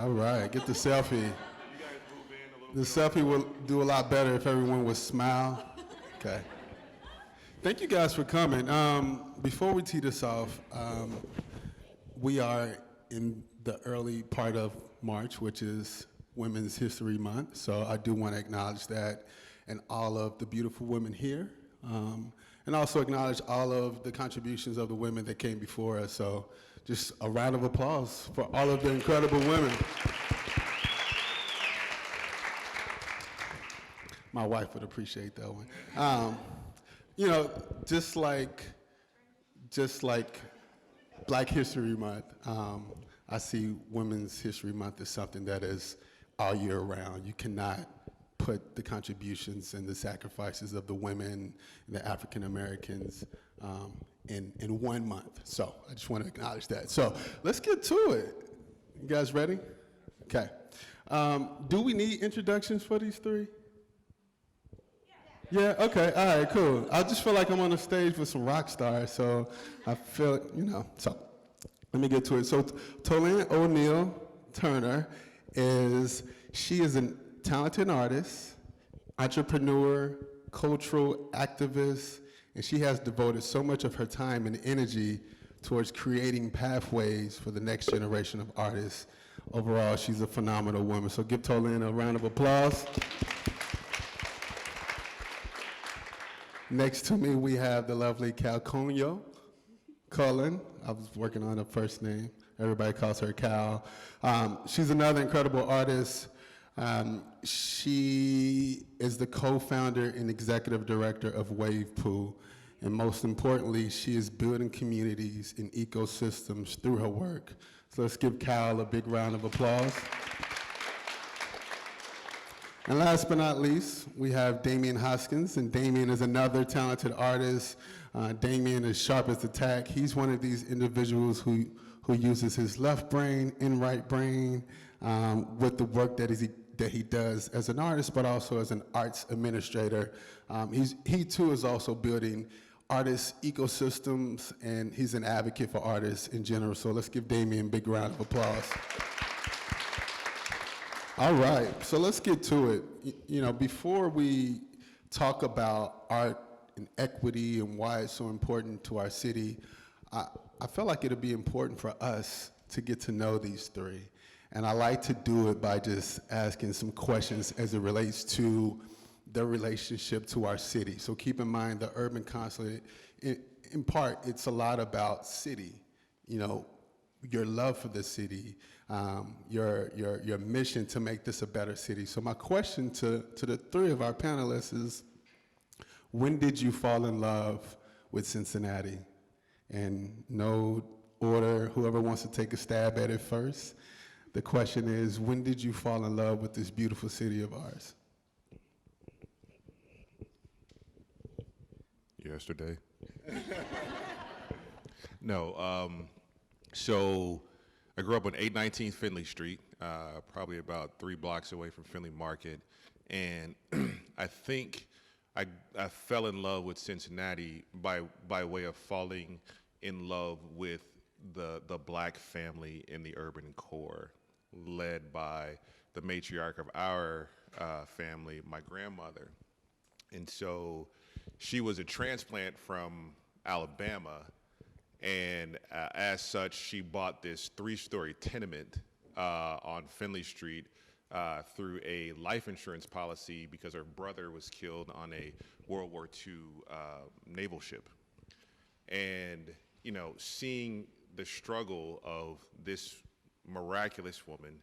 All right, get the selfie. The selfie will do a lot better if everyone would smile. Okay. Thank you guys for coming. Before we tee this off, we are in the early part of March, which is Women's History Month. So I do want to acknowledge that and all of the beautiful women here. And also acknowledge all of the contributions of the women that came before us. So just a round of applause for all of the incredible women. My wife would appreciate that one. You know, just like Black History Month, I see Women's History Month as something that is all year round. You cannot put the contributions and the sacrifices of the women and the African Americans in 1 month. So I just want to acknowledge that. So let's get to it. You guys ready? Okay. Do we need introductions for these three? Yeah, okay, all right, cool. I just feel like I'm on a stage with some rock stars, so I feel, you know, so let me get to it. So Toilynn O'Neal Turner she is a talented artist, entrepreneur, cultural activist, and she has devoted so much of her time and energy towards creating pathways for the next generation of artists. Overall, she's a phenomenal woman. So give Toilynn a round of applause. Next to me, we have the lovely Calconio Cullen. I was working on her first name. Everybody calls her Cal. She's another incredible artist. She is the co-founder and executive director of Wave Pool. And most importantly, she is building communities and ecosystems through her work. So let's give Cal a big round of applause. And last but not least, we have Damian Hoskins, and Damian is another talented artist. Damian is sharp as a tack. He's one of these individuals who uses his left brain and right brain with the work that he does as an artist, but also as an arts administrator. He too is also building artist ecosystems, and he's an advocate for artists in general. So let's give Damian a big round of applause. All right, so let's get to it. You know, before we talk about art and equity and why it's so important to our city, I felt like it'd be important for us to get to know these three. And I like to do it by just asking some questions as it relates to their relationship to our city. So keep in mind the Urban Consulate, in part, it's a lot about city, you know, your love for the city, your mission to make this a better city. So my question to the three of our panelists is, when did you fall in love with Cincinnati? And no order, whoever wants to take a stab at it first. The question is, when did you fall in love with this beautiful city of ours? Yesterday. No, so I grew up on 819 Finley Street, probably about 3 blocks away from Finley Market. And I think I fell in love with Cincinnati by way of falling in love with the Black family in the urban core, led by the matriarch of our family, my grandmother. And so she was a transplant from Alabama, and as such, she bought this 3-story tenement on Finley Street through a life insurance policy because her brother was killed on a World War II naval ship. And, you know, seeing the struggle of this miraculous woman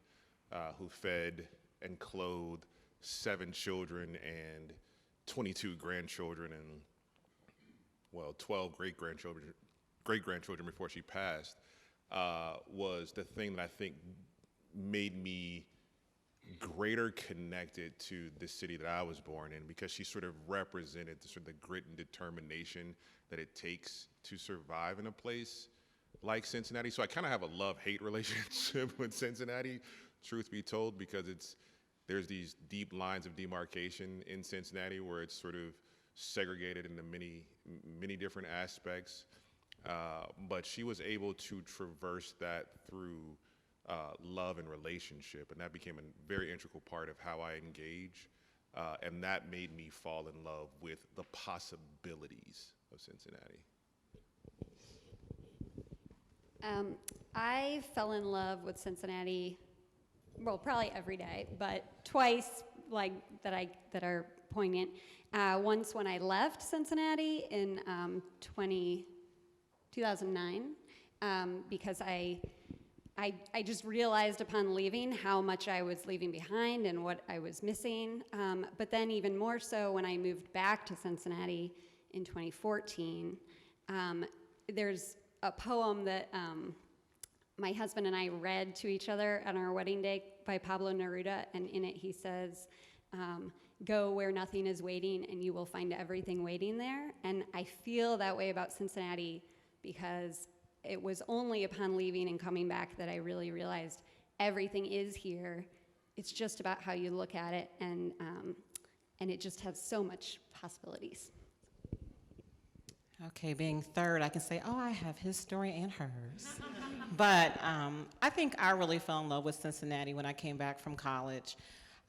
who fed and clothed 7 children and 22 grandchildren and, well, 12 great-grandchildren before she passed, was the thing that I think made me greater connected to the city that I was born in, because she sort of represented the sort of the grit and determination that it takes to survive in a place like Cincinnati. So I kind of have a love-hate relationship with Cincinnati, truth be told, because there's these deep lines of demarcation in Cincinnati where it's sort of segregated into many different aspects. But she was able to traverse that through love and relationship, and that became a very integral part of how I engage, and that made me fall in love with the possibilities of Cincinnati. I fell in love with Cincinnati, well, probably every day, but twice, like that are poignant. Once when I left Cincinnati in 2009, because I just realized upon leaving how much I was leaving behind and what I was missing. But then even more so when I moved back to Cincinnati in 2014, there's a poem that my husband and I read to each other on our wedding day by Pablo Neruda, and in it he says, go where nothing is waiting and you will find everything waiting there. And I feel that way about Cincinnati because it was only upon leaving and coming back that I really realized everything is here. It's just about how you look at it, and it just has so much possibilities. Okay, being third, I can say, oh, I have his story and hers. But I think I really fell in love with Cincinnati when I came back from college.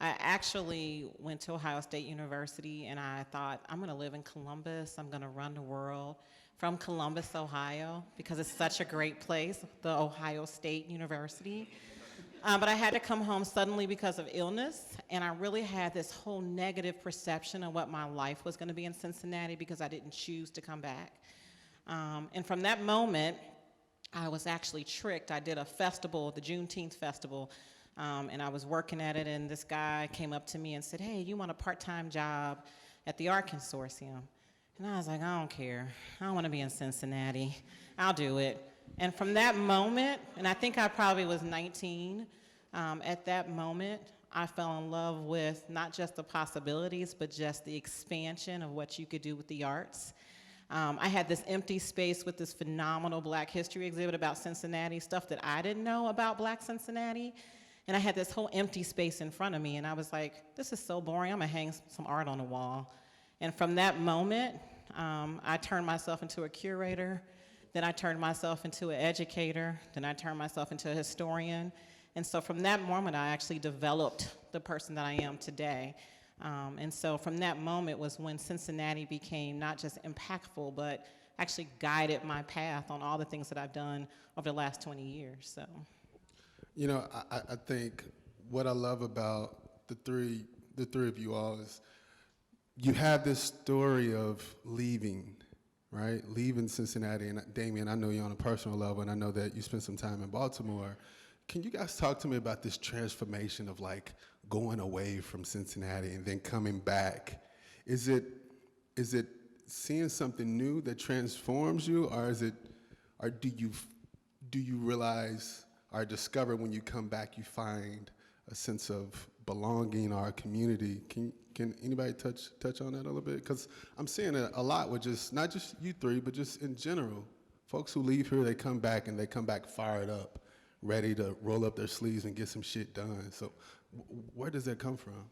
I actually went to Ohio State University, and I thought, I'm gonna live in Columbus, I'm gonna run the world from Columbus, Ohio, because it's such a great place, the Ohio State University. But I had to come home suddenly because of illness, and I really had this whole negative perception of what my life was gonna be in Cincinnati because I didn't choose to come back. And from that moment, I was actually tricked. I did a festival, the Juneteenth festival, and I was working at it, and this guy came up to me and said, hey, you want a part-time job at the Art Consortium? And I was like, I don't care. I don't want to be in Cincinnati. I'll do it. And from that moment, and I think I probably was 19, at that moment, I fell in love with not just the possibilities, but just the expansion of what you could do with the arts. I had this empty space with this phenomenal Black history exhibit about Cincinnati, stuff that I didn't know about Black Cincinnati. And I had this whole empty space in front of me, and I was like, this is so boring, I'm gonna hang some art on the wall. And from that moment, I turned myself into a curator, then I turned myself into an educator, then I turned myself into a historian. And so from that moment, I actually developed the person that I am today. And so from that moment was when Cincinnati became not just impactful, but actually guided my path on all the things that I've done over the last 20 years, so. You know, I think what I love about the three of you all is you have this story of leaving, right? Leaving Cincinnati, and Damian, I know you on a personal level, and I know that you spent some time in Baltimore. Can you guys talk to me about this transformation of like going away from Cincinnati and then coming back? Is it seeing something new that transforms you, or do you realize or discover when you come back you find a sense of belonging or a community? Can anybody touch on that a little bit? Because I'm seeing it a lot with just, not just you three, but just in general. Folks who leave here, they come back and they come back fired up, ready to roll up their sleeves and get some shit done. So where does that come from?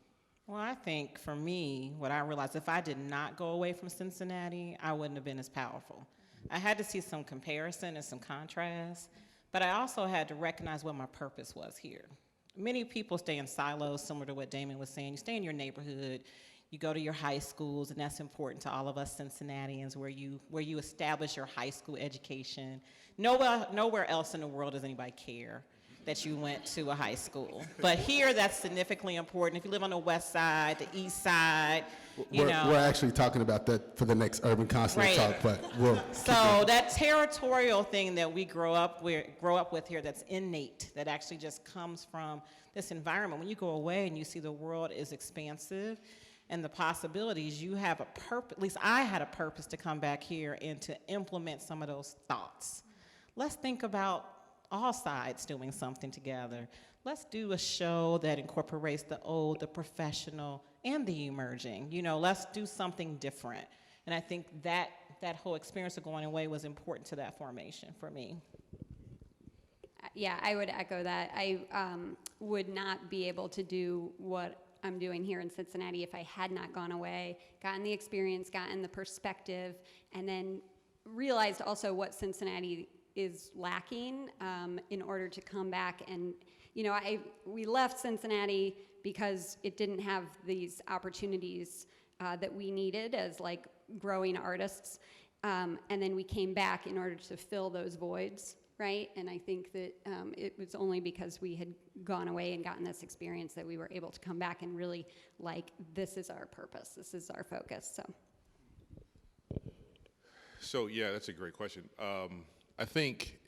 Well, I think for me, what I realized, if I did not go away from Cincinnati, I wouldn't have been as powerful. I had to see some comparison and some contrast, but I also had to recognize what my purpose was here. Many people stay in silos, similar to what Damian was saying. You stay in your neighborhood, you go to your high schools, and that's important to all of us Cincinnatians, where you establish your high school education. Nowhere else in the world does anybody care that you went to a high school. But here, that's significantly important. If you live on the west side, the east side, We're actually talking about that for the next Urban Consulate talk, but we'll So that territorial thing that we grow up with here, that's innate, that actually just comes from this environment. When you go away and you see the world is expansive and the possibilities, you have a purpose, at least I had a purpose to come back here and to implement some of those thoughts. Let's think about all sides doing something together. Let's do a show that incorporates the old, the professional, and the emerging. You know, let's do something different. And I think that whole experience of going away was important to that formation for me. Yeah, I would echo that. I would not be able to do what I'm doing here in Cincinnati if I had not gone away, gotten the experience, gotten the perspective, and then realized also what Cincinnati is lacking in order to come back. And you know, we left Cincinnati because it didn't have these opportunities that we needed as like growing artists, and then we came back in order to fill those voids, right? And I think that it was only because we had gone away and gotten this experience that we were able to come back and really like, this is our purpose, this is our focus. So yeah, that's a great question. I think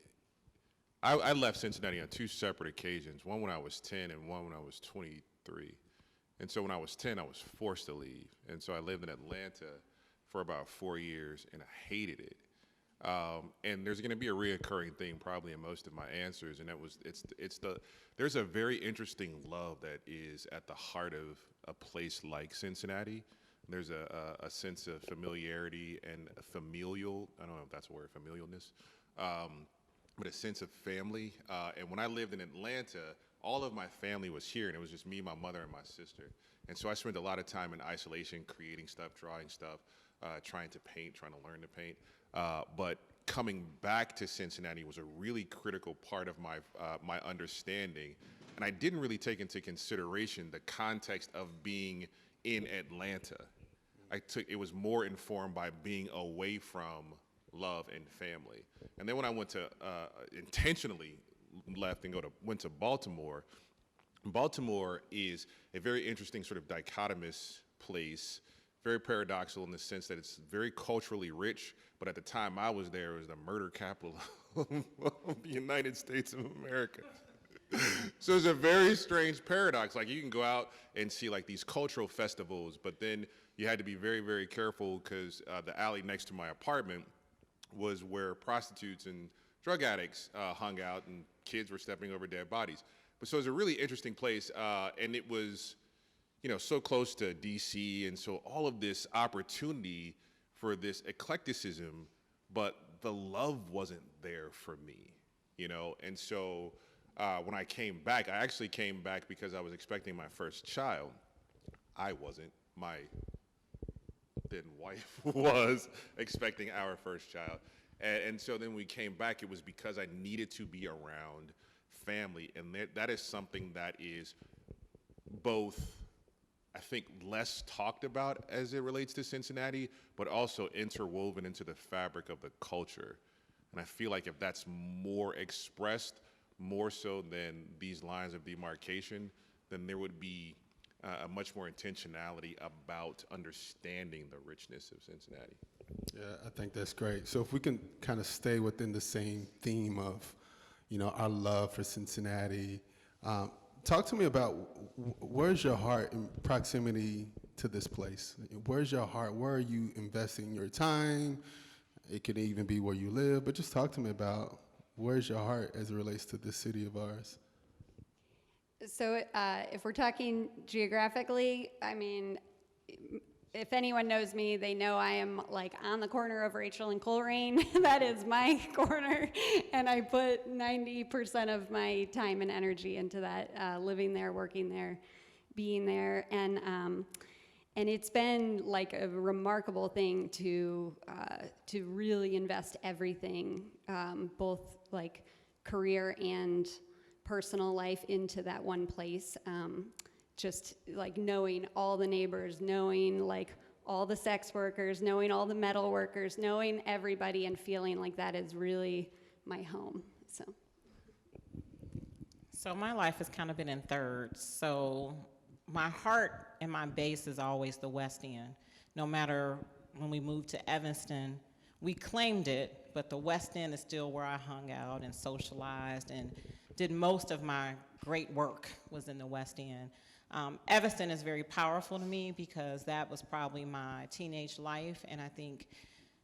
I left Cincinnati on two separate occasions, one when I was 10 and one when I was 23. And so when I was 10, I was forced to leave. And so I lived in Atlanta for about 4 years, and I hated it. And there's going to be a reoccurring theme probably in most of my answers, and there's a very interesting love that is at the heart of a place like Cincinnati. There's a sense of familiarity and familial, I don't know if that's a word, familialness, but a sense of family. And when I lived in Atlanta, all of my family was here, and it was just me, my mother, and my sister. And so I spent a lot of time in isolation, creating stuff, drawing stuff, trying to paint, trying to learn to paint. But coming back to Cincinnati was a really critical part of my understanding. And I didn't really take into consideration the context of being in Atlanta. It was more informed by being away from love and family. And then when I went to, intentionally left and went to Baltimore, Baltimore is a very interesting sort of dichotomous place, very paradoxical in the sense that it's very culturally rich, but at the time I was there, it was the murder capital of the United States of America. So it's a very strange paradox. Like, you can go out and see like these cultural festivals, but then you had to be very, very careful because the alley next to my apartment was where prostitutes and drug addicts hung out, and kids were stepping over dead bodies. But so it was a really interesting place, and it was, so close to DC, and so all of this opportunity for this eclecticism, but the love wasn't there for me, And so when I came back, I actually came back because I was expecting my first child. I wasn't. My then wife was expecting our first child. And so then we came back, it was because I needed to be around family. And that is something that is both, I think, less talked about as it relates to Cincinnati, but also interwoven into the fabric of the culture. And I feel like if that's more expressed, more so than these lines of demarcation, then there would be a much more intentionality about understanding the richness of Cincinnati. Yeah, I think that's great. So if we can kind of stay within the same theme of, our love for Cincinnati, talk to me about where's your heart in proximity to this place? Where's your heart? Where are you investing your time? It could even be where you live, but just talk to me about where's your heart as it relates to this city of ours? So if we're talking geographically, I mean, if anyone knows me, they know I am like on the corner of Rachel and Coleraine. That is my corner, and I put 90% of my time and energy into that, living there, working there, being there, and it's been like a remarkable thing to really invest everything, both like career and personal life, into that one place. Just like knowing all the neighbors, knowing like all the sex workers, knowing all the metal workers, knowing everybody, and feeling like that is really my home. So my life has kind of been in thirds. So my heart and my base is always the West End. No matter when we moved to Evanston, we claimed it, but the West End is still where I hung out and socialized and did most of my great work was in the West End. Evanston is very powerful to me because that was probably my teenage life, and I think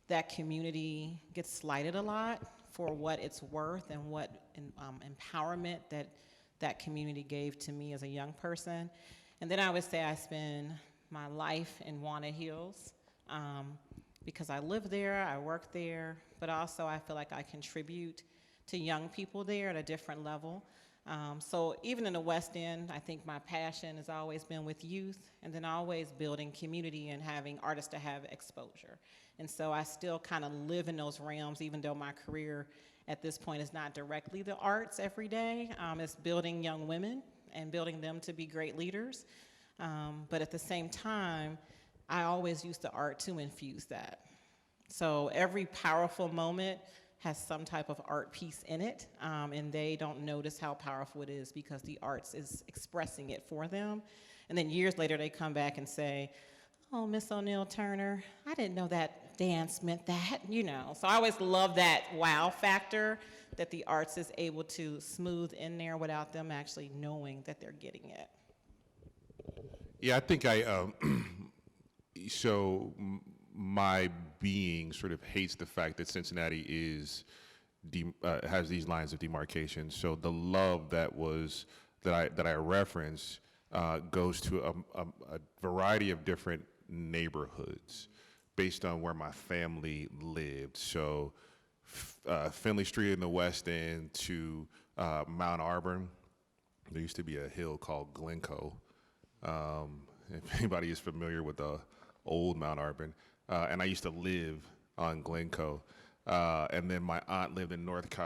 that community gets slighted a lot for what it's worth and what empowerment that community gave to me as a young person. And then I would say I spend my life in Walnut Hills because I live there, I work there, but also I feel like I contribute to young people there at a different level. So even in the West End, I think my passion has always been with youth, and then always building community and having artists to have exposure. And so I still kind of live in those realms, even though my career at this point is not directly the arts every day. It's building young women and building them to be great leaders. But at the same time, I always use the art to infuse that. So every powerful moment has some type of art piece in it, and they don't notice how powerful it is because the arts is expressing it for them. And then years later, they come back and say, oh, Miss O'Neal Turner, I didn't know that dance meant that, you know. So I always love that wow factor that the arts is able to smooth in there without them actually knowing that they're getting it. Yeah, I think so my being sort of hates the fact that Cincinnati has these lines of demarcation. So the love that I referenced goes to a variety of different neighborhoods based on where my family lived. So Finley Street in the West End to Mount Auburn. There used to be a hill called Glencoe. If anybody is familiar with the old Mount Auburn. And I used to live on Glencoe. And then my aunt lived in North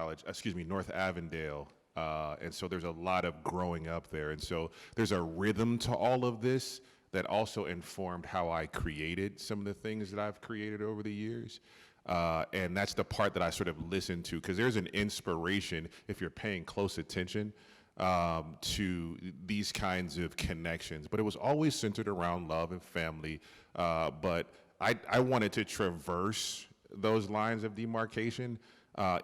Avondale. And so there's a lot of growing up there. And so there's a rhythm to all of this that also informed how I created some of the things that I've created over the years. And that's the part that I sort of listen to, because there's an inspiration, if you're paying close attention, to these kinds of connections. But it was always centered around love and family. But I wanted to traverse those lines of demarcation,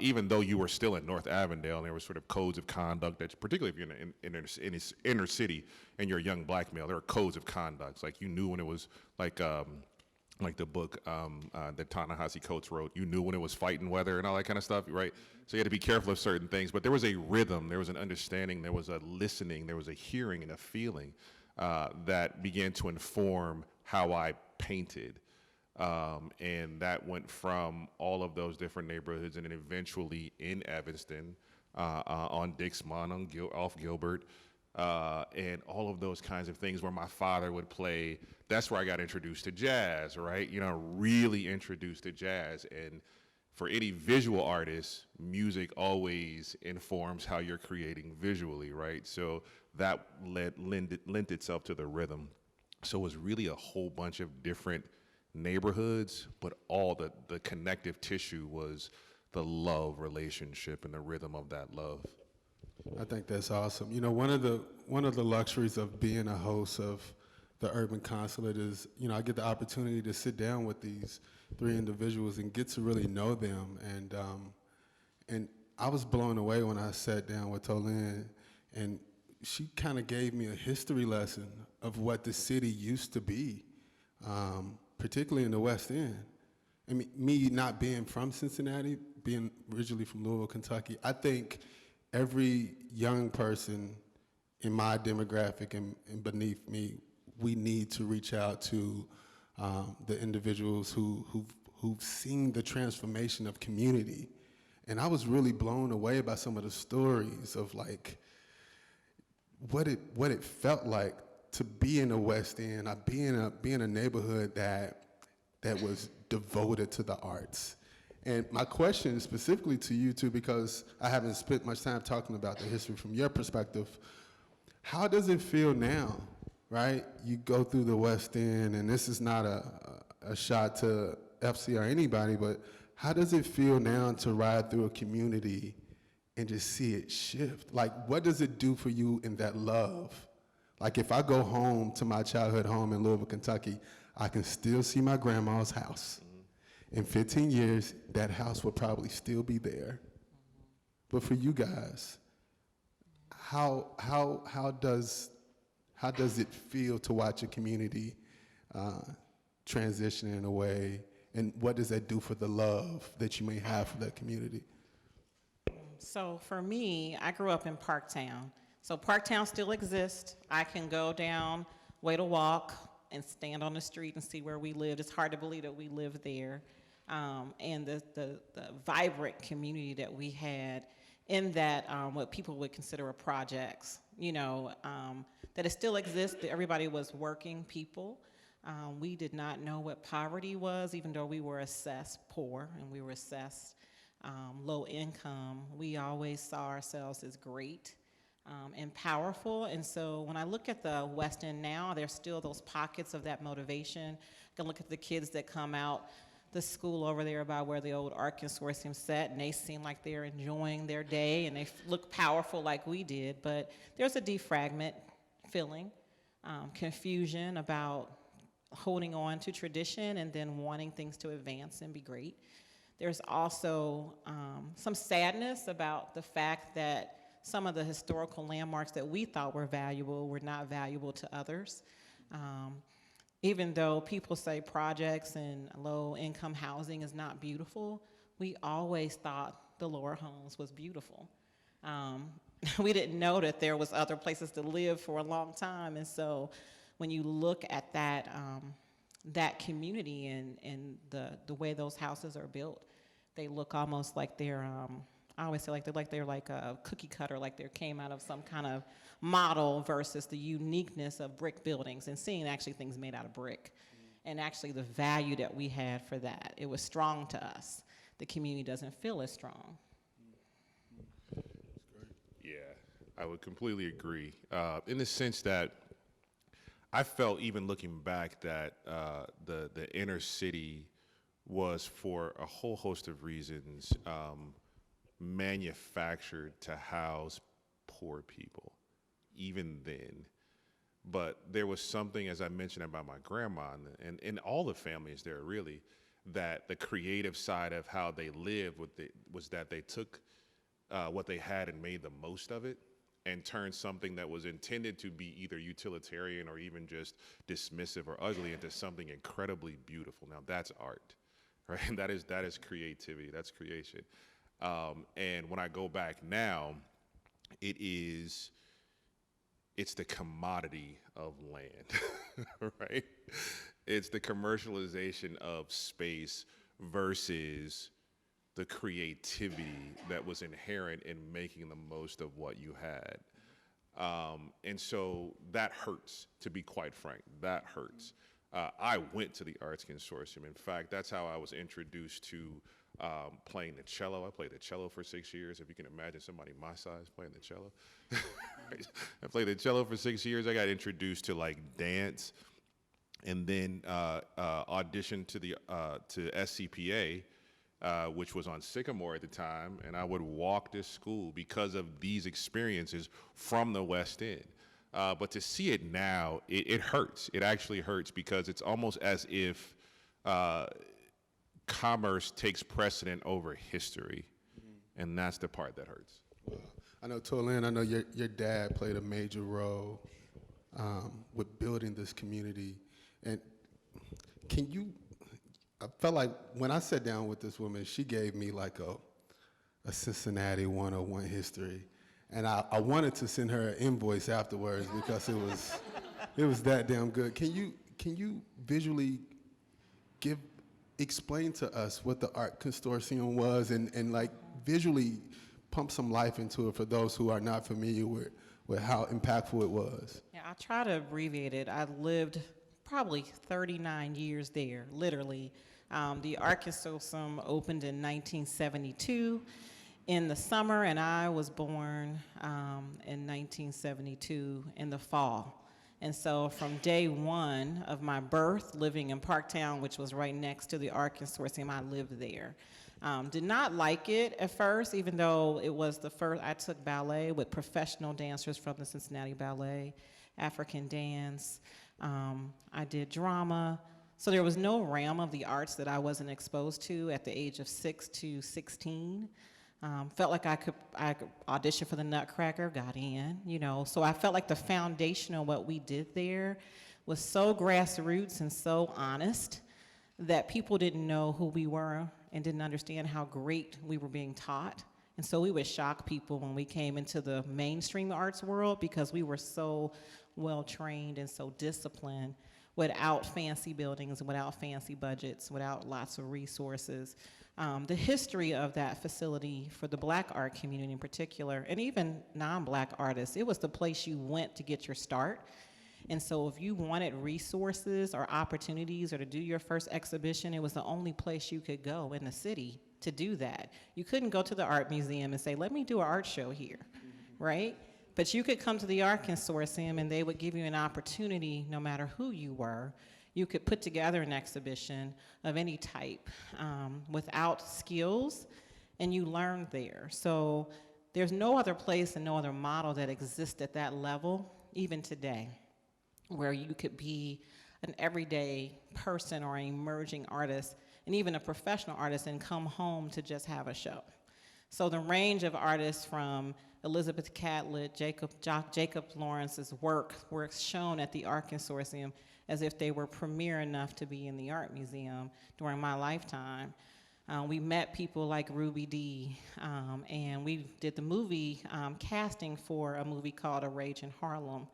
even though you were still in North Avondale, and there were sort of codes of conduct that, particularly if you're in an inner city and you're a young black male, there are codes of conduct. Like you knew when it was like the book that Ta-Nehisi Coates wrote, you knew when it was fighting weather and all that kind of stuff, right? So you had to be careful of certain things, but there was a rhythm, there was an understanding, there was a listening, there was a hearing and a feeling that began to inform how I painted. And that went from all of those different neighborhoods and then eventually in Evanston, on Dixmont, off Gilbert, and all of those kinds of things where my father would play. That's where I got introduced to jazz, right? You know, really introduced to jazz. And for any visual artist, music always informs how you're creating visually, right? So that lent itself to the rhythm. So it was really a whole bunch of different neighborhoods, but all the connective tissue was the love relationship and the rhythm of that love. I think that's awesome. You know, one of the luxuries of being a host of the Urban Consulate is, you know, I get the opportunity to sit down with these three individuals and get to really know them. And I was blown away when I sat down with Toilynn, and she kind of gave me a history lesson of what the city used to be, particularly in the West End. I mean, me not being from Cincinnati, being originally from Louisville, Kentucky, I think every young person in my demographic and beneath me, we need to reach out to the individuals who've seen the transformation of community. And I was really blown away by some of the stories of like what it felt like to be in the West End, be in a neighborhood that was devoted to the arts. And my question is specifically to you two, because I haven't spent much time talking about the history from your perspective. How does it feel now, right? You go through the West End, and this is not a shot to FC or anybody, but how does it feel now to ride through a community and just see it shift? Like, what does it do for you in that love? Like, if I go home to my childhood home in Louisville, Kentucky, I can still see my grandma's house. In 15 years, that house will probably still be there. But for you guys, how does it feel to watch a community transition in a way, and what does that do for the love that you may have for that community? So for me, I grew up in Parktown. So Parktown still exists. I can go down, wait a walk, and stand on the street and see where we lived. It's hard to believe that we lived there. And the vibrant community that we had. in that what people would consider a projects, that it still exists, that everybody was working people. We did not know what poverty was, even though we were assessed poor and we were assessed low income. We always saw ourselves as great and powerful. And so when I look at the West End now, there's still those pockets of that motivation. I can look at the kids that come out the school over there by where the old art consortium sat, and they seem like they're enjoying their day, and they look powerful like we did. But there's a defragment feeling, confusion about holding on to tradition and then wanting things to advance and be great. There's also some sadness about the fact that some of the historical landmarks that we thought were valuable were not valuable to others. Even though people say projects and low-income housing is not beautiful, we always thought the lower homes was beautiful. We didn't know that there was other places to live for a long time, and so when you look at that, that community and the way those houses are built, they look almost like they're, I always say they're like a cookie cutter, like they came out of some kind of model versus the uniqueness of brick buildings and seeing actually things made out of brick and actually the value that we had for that. It was strong to us. The community doesn't feel as strong. Yeah, I would completely agree. In the sense that I felt, even looking back, that the inner city was, for a whole host of reasons, manufactured to house poor people, even then. But there was something, as I mentioned, about my grandma and all the families there, really, that the creative side of how they lived was that they took what they had and made the most of it and turned something that was intended to be either utilitarian or even just dismissive or ugly into something incredibly beautiful. Now that's art, right? That is creativity, that's creation. And when I go back now, it's the commodity of land, right? It's the commercialization of space versus the creativity that was inherent in making the most of what you had. And so that hurts, to be quite frank, that hurts. I went to the Arts Consortium. In fact, that's how I was introduced to playing the cello. I played the cello for 6 years. If you can imagine somebody my size playing the cello. I played the cello for 6 years. I got introduced to like dance, and then auditioned to SCPA, which was on Sycamore at the time, and I would walk to school because of these experiences from the West End. But to see it now, it hurts. It actually hurts because it's almost as if commerce takes precedent over history, and that's the part that hurts. Wow. I know, Toilynn, I know your dad played a major role with building this community. And I felt like when I sat down with this woman, she gave me like a Cincinnati 101 history. And I wanted to send her an invoice afterwards because it was that damn good. Can you visually explain to us what the Art Consortium was and like visually pump some life into it for those who are not familiar with how impactful it was? Yeah, I'll try to abbreviate it. I lived probably 39 years there, literally. The Art Consortium opened in 1972 in the summer, and I was born in 1972 in the fall. And so from day one of my birth, living in Parktown, which was right next to the Art Consortium, I lived there. Did not like it at first, even though it was the first. I took ballet with professional dancers from the Cincinnati Ballet, African dance. I did drama. So there was no realm of the arts that I wasn't exposed to at the age of 6 to 16. Felt like I could audition for the Nutcracker, got in, So I felt like the foundation of what we did there was so grassroots and so honest that people didn't know who we were and didn't understand how great we were being taught. And so we would shock people when we came into the mainstream arts world because we were so well-trained and so disciplined without fancy buildings, without fancy budgets, without lots of resources. The history of that facility for the Black art community in particular, and even non-Black artists, it was the place you went to get your start. And so if you wanted resources or opportunities or to do your first exhibition, it was the only place you could go in the city to do that. You couldn't go to the art museum and say, let me do an art show here, right? But you could come to the art consortium and they would give you an opportunity, no matter who you were. You could put together an exhibition of any type without skills, and you learned there. So there's no other place and no other model that exists at that level, even today, where you could be an everyday person or an emerging artist, and even a professional artist, and come home to just have a show. So the range of artists from Elizabeth Catlett, Jacob Lawrence's work were shown at the Art Consortium as if they were premier enough to be in the art museum during my lifetime. We met people like Ruby Dee, and we did the movie casting for a movie called A Rage in Harlem,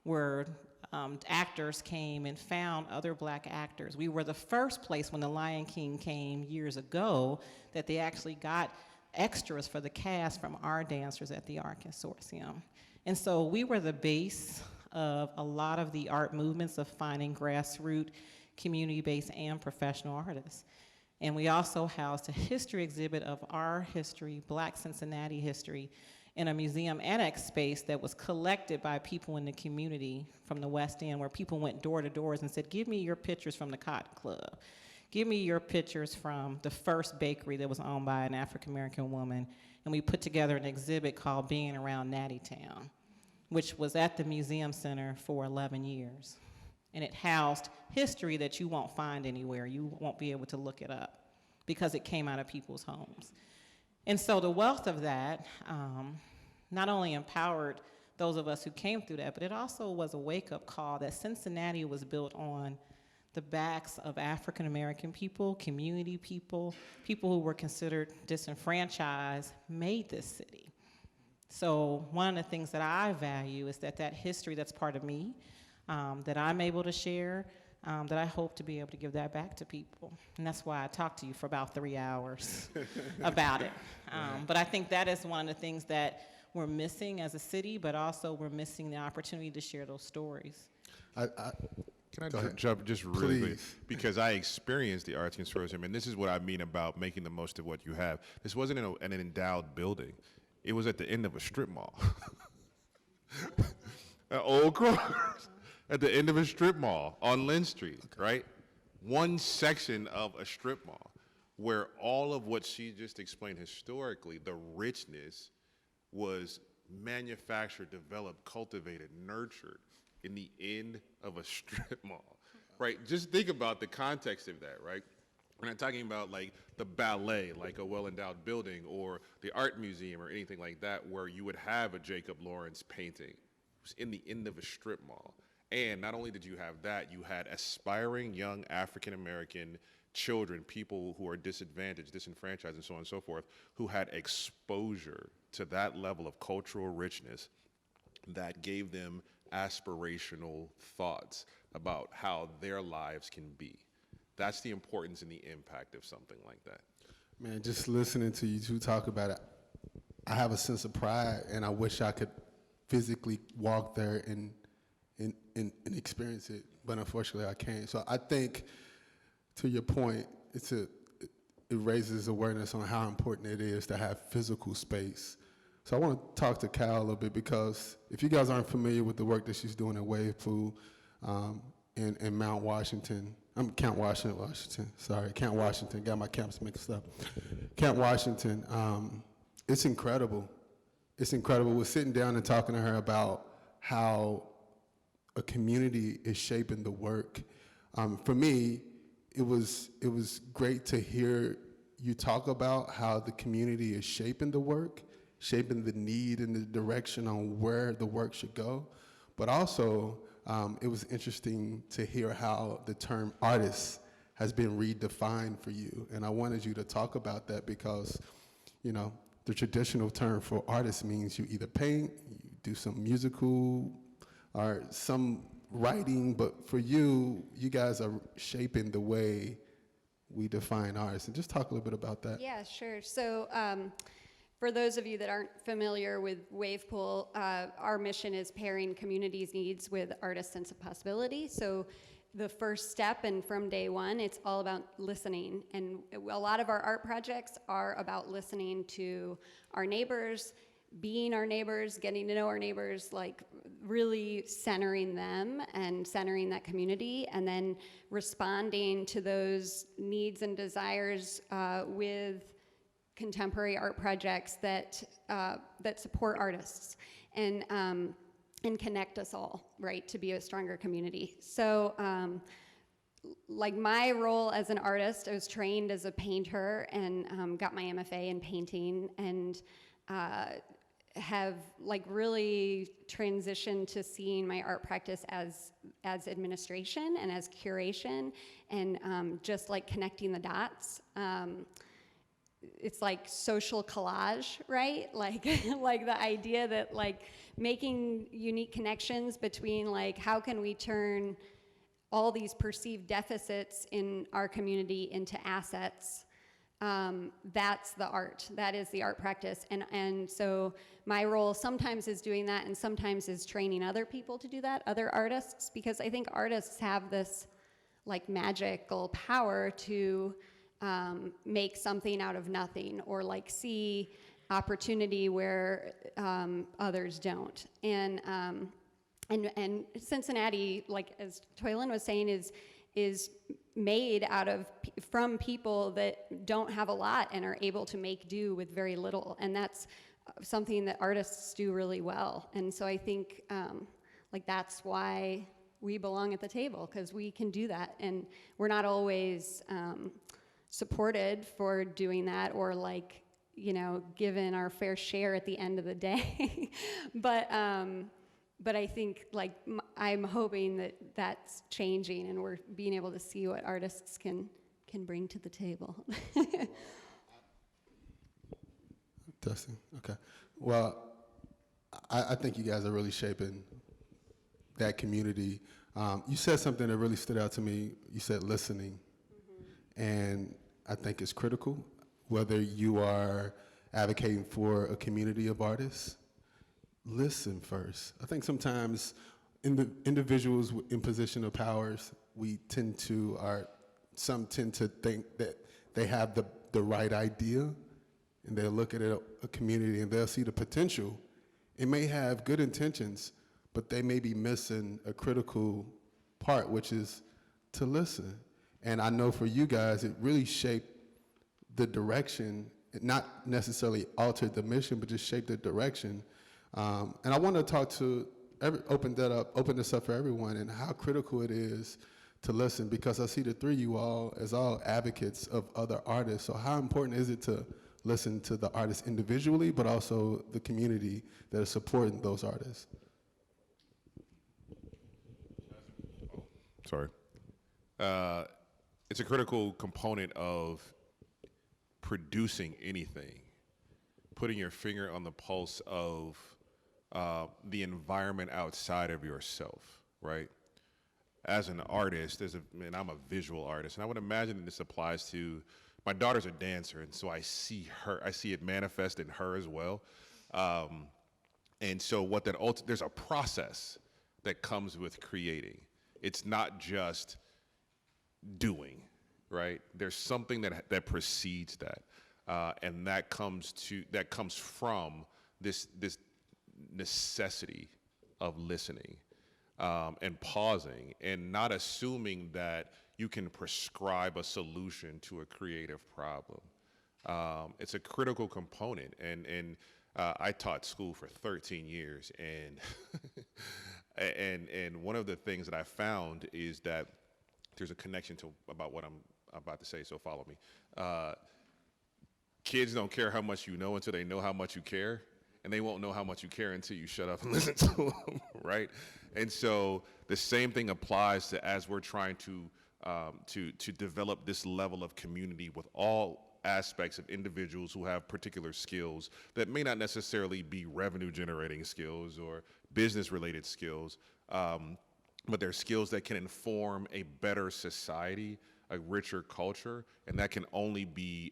where actors came and found other Black actors. We were the first place when The Lion King came years ago that they actually got extras for the cast from our dancers at the Art Consortium. And so we were the base of a lot of the art movements of finding grassroots, community-based, and professional artists. And we also housed a history exhibit of our history, Black Cincinnati history, in a museum annex space that was collected by people in the community from the West End, where people went door to doors and said, give me your pictures from the Cotton Club. Give me your pictures from the first bakery that was owned by an African-American woman. And we put together an exhibit called Being Around Natty Town, which was at the Museum Center for 11 years. And it housed history that you won't find anywhere. You won't be able to look it up because it came out of people's homes. And so the wealth of that not only empowered those of us who came through that, but it also was a wake-up call that Cincinnati was built on the backs of African-American people, community people, people who were considered disenfranchised, made this city. So one of the things that I value is that history that's part of me, that I'm able to share, that I hope to be able to give that back to people. And that's why I talked to you for about 3 hours about it. But I think that is one of the things that we're missing as a city, but also we're missing the opportunity to share those stories. Can I jump just really quick? Because I experienced the Arts Consortium, and this is what I mean about making the most of what you have. This wasn't an endowed building. It was at the end of a strip mall. An old cross at the end of a strip mall on Lynn Street, right? One section of a strip mall where all of what she just explained historically, the richness, was manufactured, developed, cultivated, nurtured in the end of a strip mall, right? Just think about the context of that, right? We're not talking about like the ballet, like a well-endowed building, or the art museum or anything like that, where you would have a Jacob Lawrence painting. It was in the end of a strip mall. And not only did you have that, you had aspiring young African-American children, people who are disadvantaged, disenfranchised, and so on and so forth, who had exposure to that level of cultural richness that gave them aspirational thoughts about how their lives can be. That's the importance and the impact of something like that. Man, just listening to you two talk about it, I have a sense of pride, and I wish I could physically walk there and experience it, but unfortunately I can't. So I think, to your point, it raises awareness on how important it is to have physical space. So I want to talk to Cal a little bit, because if you guys aren't familiar with the work that she's doing at Wave Food in Mount Washington, Camp Washington, sorry, Camp Washington, got my camps mixed up. Camp Washington, it's incredible. It's incredible. We're sitting down and talking to her about how a community is shaping the work. For me, it was great to hear you talk about how the community is shaping the work, shaping the need and the direction on where the work should go. But also, it was interesting to hear how the term artist has been redefined for you. And I wanted you to talk about that because, you know, the traditional term for artist means you either paint, you do some musical, or some writing, but for you, you guys are shaping the way we define artists. And just talk a little bit about that. Yeah, sure. So for those of you that aren't familiar with Wavepool, our mission is pairing communities' needs with artists' sense of possibility. So the first step, and from day one, it's all about listening. And a lot of our art projects are about listening to our neighbors, being our neighbors, getting to know our neighbors, like really centering them and centering that community, and then responding to those needs and desires with contemporary art projects that that support artists and connect us all, right, to be a stronger community. So like my role as an artist, I was trained as a painter and got my MFA in painting, and have like really transitioned to seeing my art practice as administration and as curation, and just like connecting the dots. It's like social collage, right? Like like the idea that like making unique connections between like how can we turn all these perceived deficits in our community into assets. That's the art. That is the art practice. And so my role sometimes is doing that, and sometimes is training other people to do that, other artists, because I think artists have this like magical power to make something out of nothing, or like see opportunity where others don't. And Cincinnati, like as Toilynn was saying, is made out of from people that don't have a lot and are able to make do with very little, and that's something that artists do really well. And so I think like that's why we belong at the table, because we can do that, and we're not always supported for doing that, or like, you know, given our fair share at the end of the day. But I think like I'm hoping that that's changing, and we're being able to see what artists can bring to the table. Dustin, okay. Well, I think you guys are really shaping that community. You said something that really stood out to me. You said listening. And I think it's critical, whether you are advocating for a community of artists. Listen first. I think sometimes individuals in position of powers, some tend to think that they have the right idea, and they'll look at a community and they'll see the potential. It may have good intentions, but they may be missing a critical part, which is to listen. And I know for you guys, it really shaped the direction, not necessarily altered the mission, but just shaped the direction. And I want to talk to, open this up for everyone, and how critical it is to listen, because I see the three of you all as all advocates of other artists. So how important is it to listen to the artists individually, but also the community that is supporting those artists? Sorry. It's a critical component of producing anything, putting your finger on the pulse of the environment outside of yourself, right? As an artist, and I'm a visual artist, and I would imagine that this applies to, my daughter's a dancer, and so I see it manifest in her as well. And so there's a process that comes with creating. It's not just doing, right? There's something that precedes that, and that comes from this necessity of listening and pausing, and not assuming that you can prescribe a solution to a creative problem. It's a critical component, and I taught school for 13 years, and and one of the things that I found is that there's a connection about what I'm about to say, so follow me. Kids don't care how much you know until they know how much you care, and they won't know how much you care until you shut up and listen to them, right? And so the same thing applies to, as we're trying to develop this level of community with all aspects of individuals who have particular skills that may not necessarily be revenue generating skills or business related skills, but they're skills that can inform a better society a richer culture, and that can only be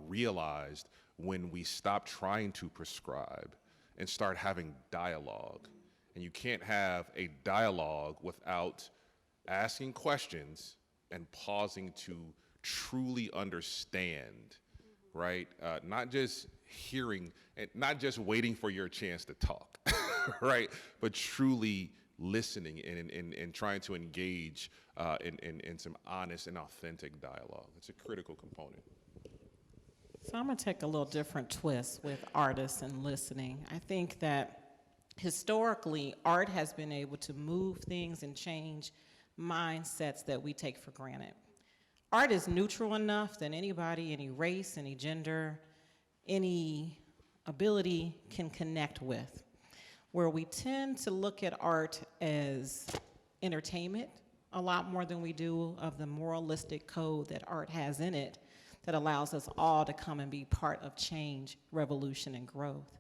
realized when we stop trying to prescribe and start having dialogue. And you can't have a dialogue without asking questions and pausing to truly understand, right? Not just hearing, and not just waiting for your chance to talk, right? But truly listening and trying to engage in some honest and authentic dialogue. It's a critical component. So I'm going to take a little different twist with artists and listening. I think that historically, art has been able to move things and change mindsets that we take for granted. Art is neutral enough that anybody, any race, any gender, any ability can connect with. Where we tend to look at art as entertainment a lot more than we do of the moralistic code that art has in it that allows us all to come and be part of change, revolution, and growth.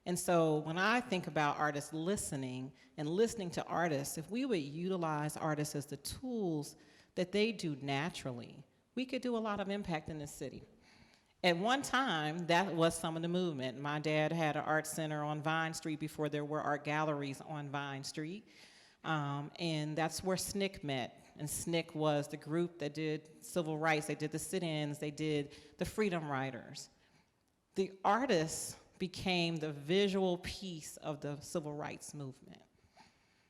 And so when I think about artists listening and listening to artists, if we would utilize artists as the tools that they do naturally, we could do a lot of impact in this city. At one time, that was some of the movement. My dad had an art center on Vine Street before there were art galleries on Vine Street. And that's where SNCC met. And SNCC was the group that did civil rights. They did the sit-ins. They did the Freedom Riders. The artists became the visual piece of the civil rights movement.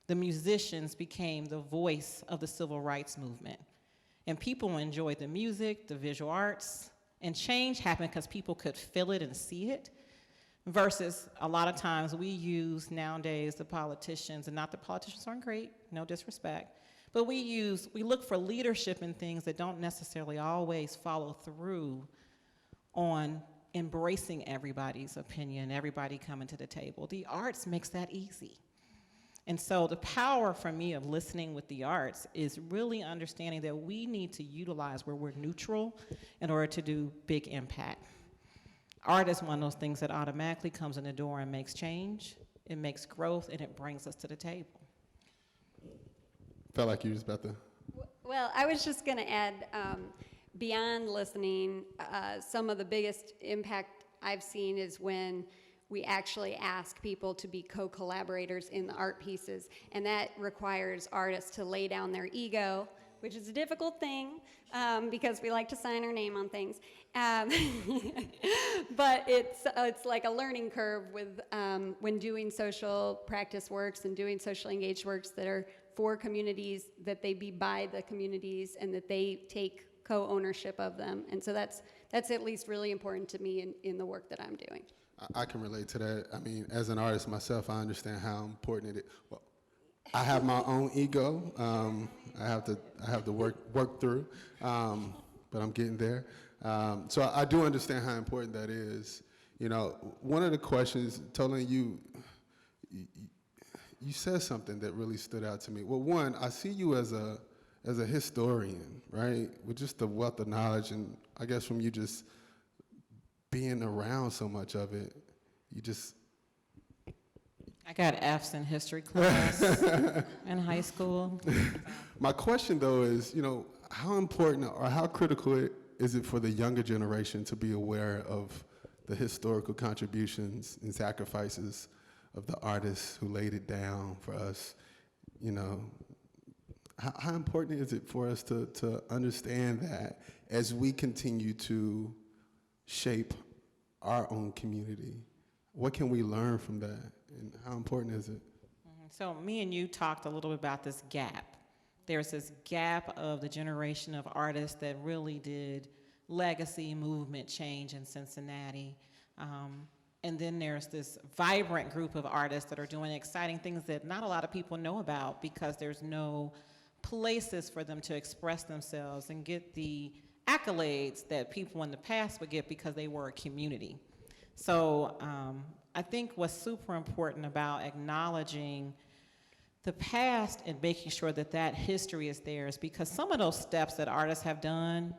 The musicians became the voice of the civil rights movement. And people enjoyed the music, the visual arts, and change happened because people could feel it and see it, versus a lot of times we use nowadays the politicians, and not that politicians aren't great, no disrespect, but we look for leadership in things that don't necessarily always follow through on embracing everybody's opinion, everybody coming to the table. The arts makes that easy. And so the power for me of listening with the arts is really understanding that we need to utilize where we're neutral in order to do big impact. Art is one of those things that automatically comes in the door and makes change, it makes growth, and it brings us to the table. Felt like you was about to. Well, I was just going to add, beyond listening, some of the biggest impact I've seen is when we actually ask people to be co-collaborators in the art pieces, and that requires artists to lay down their ego, which is a difficult thing because we like to sign our name on things. But it's like a learning curve with when doing social practice works and doing socially engaged works that are for communities, that they be by the communities and that they take co-ownership of them. And so that's at least really important to me in the work that I'm doing. I can relate to that. I mean, as an artist myself, I understand how important it is. Well, I have my own ego. I have to work through, but I'm getting there. So I do understand how important that is. You know, one of the questions, Toilynn, you said something that really stood out to me. Well, one, I see you as a historian, right? With just the wealth of knowledge, and I guess from you just being around so much of it, I got F's in history class in high school. My question, though, is, you know, how important or how critical is it for the younger generation to be aware of the historical contributions and sacrifices of the artists who laid it down for us? You know, how important is it for us to understand that as we continue to shape our own community? What can we learn from that, and how important is it? So me and you talked a little bit about this gap. There's this gap of the generation of artists that really did legacy movement change in Cincinnati. And then there's this vibrant group of artists that are doing exciting things that not a lot of people know about because there's no places for them to express themselves and get the accolades that people in the past would get because they were a community. So I think what's super important about acknowledging the past and making sure that that history is theirs, because some of those steps that artists have done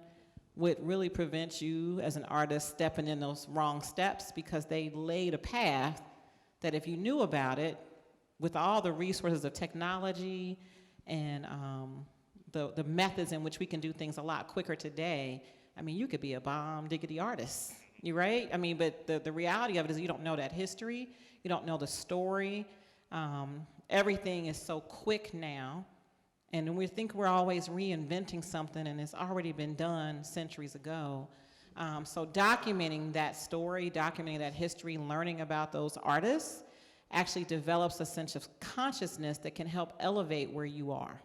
would really prevent you as an artist stepping in those wrong steps, because they laid a path that if you knew about it, with all the resources of technology and the methods in which we can do things a lot quicker today, I mean, you could be a bomb diggity artist, you right? I mean, but the reality of it is you don't know that history, you don't know the story. Everything is so quick now, and we think we're always reinventing something, and it's already been done centuries ago. So documenting that story, documenting that history, learning about those artists actually develops a sense of consciousness that can help elevate where you are.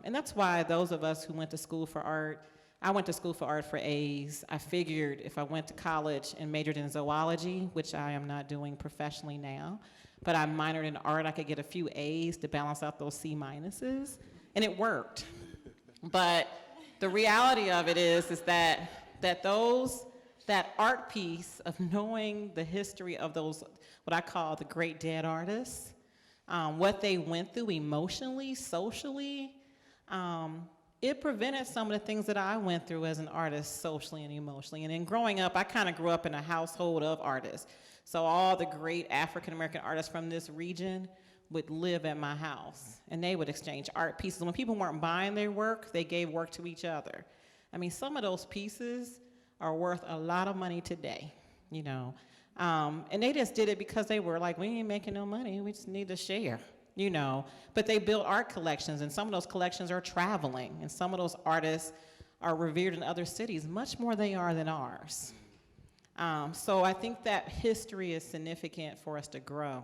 And that's why those of us who went to school for art, I went to school for art for A's. I figured if I went to college and majored in zoology, which I am not doing professionally now, but I minored in art, I could get a few A's to balance out those C minuses, and it worked. But the reality of it is that that art piece of knowing the history of those, what I call the great dead artists, what they went through emotionally, socially, it prevented some of the things that I went through as an artist socially and emotionally. And in growing up, I kind of grew up in a household of artists. So all the great African-American artists from this region would live at my house, and they would exchange art pieces. When people weren't buying their work, they gave work to each other. I mean, some of those pieces are worth a lot of money today, you know. And they just did it because they were like, we ain't making no money, we just need to share, you know. But they built art collections, and some of those collections are traveling, and some of those artists are revered in other cities, much more they are than ours. So I think that history is significant for us to grow,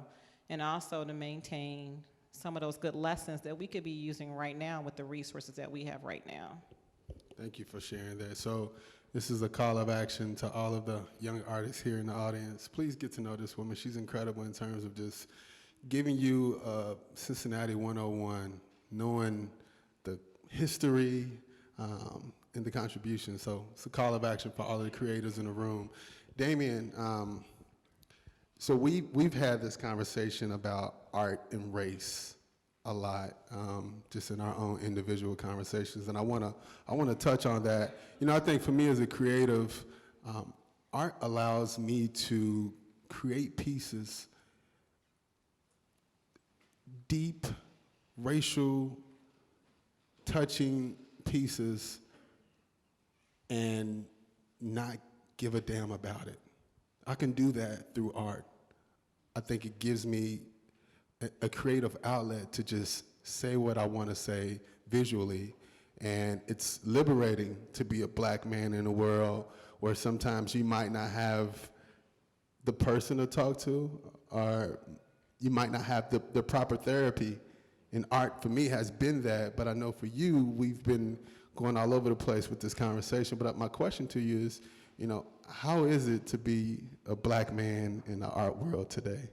and also to maintain some of those good lessons that we could be using right now with the resources that we have right now. Thank you for sharing that. So this is a call of action to all of the young artists here in the audience. Please get to know this woman. She's incredible in terms of just giving you Cincinnati 101, knowing the history and the contribution. So it's a call of action for all of the creators in the room. Damian, so we've had this conversation about art and race a lot, just in our own individual conversations, and I want to touch on that. You know, I think for me as a creative, art allows me to create pieces, deep, racial, touching pieces, and not give a damn about it. I can do that through art. I think it gives me a creative outlet to just say what I want to say visually, and it's liberating to be a black man in a world where sometimes you might not have the person to talk to, or you might not have the proper therapy. And art for me has been that, but I know for you, we've been going all over the place with this conversation. But my question to you is, you know, how is it to be a black man in the art world today?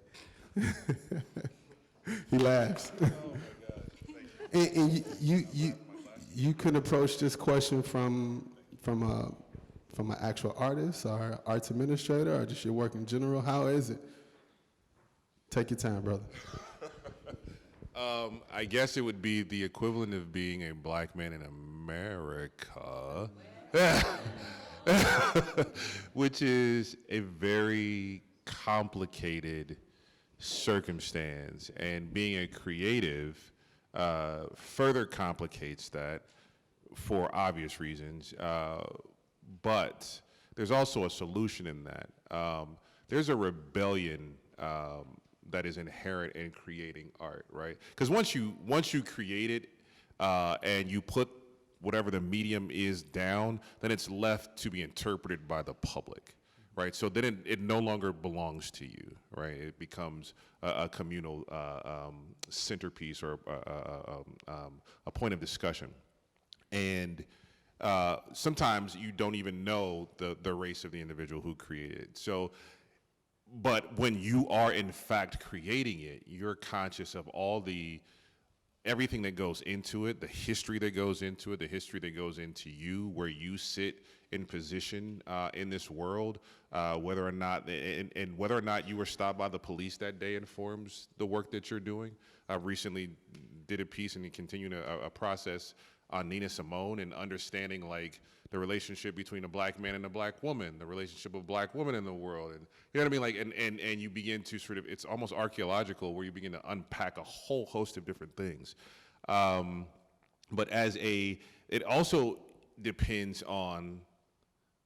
He laughs. Oh my God. And you can approach this question from an actual artist or arts administrator or just your work in general. How is it? Take your time, brother. I guess it would be the equivalent of being a black man in America, which is a very complicated circumstance, and being a creative further complicates that for obvious reasons, but there's also a solution in that. There's a rebellion that is inherent in creating art, right? Because once you create it and you put whatever the medium is down, then it's left to be interpreted by the public, right? So then it no longer belongs to you, right? It becomes a communal centerpiece or a point of discussion. And sometimes you don't even know the race of the individual who created it. So, but when you are in fact creating it, you're conscious of everything that goes into it, the history that goes into it, the history that goes into you, where you sit in position in this world, whether or not you were stopped by the police that day informs the work that you're doing. I recently did a piece and continuing a process on Nina Simone and understanding like the relationship between a black man and a black woman, the relationship of black women in the world, and you know what I mean, like, and you begin to sort of, it's almost archaeological where you begin to unpack a whole host of different things. But it also depends on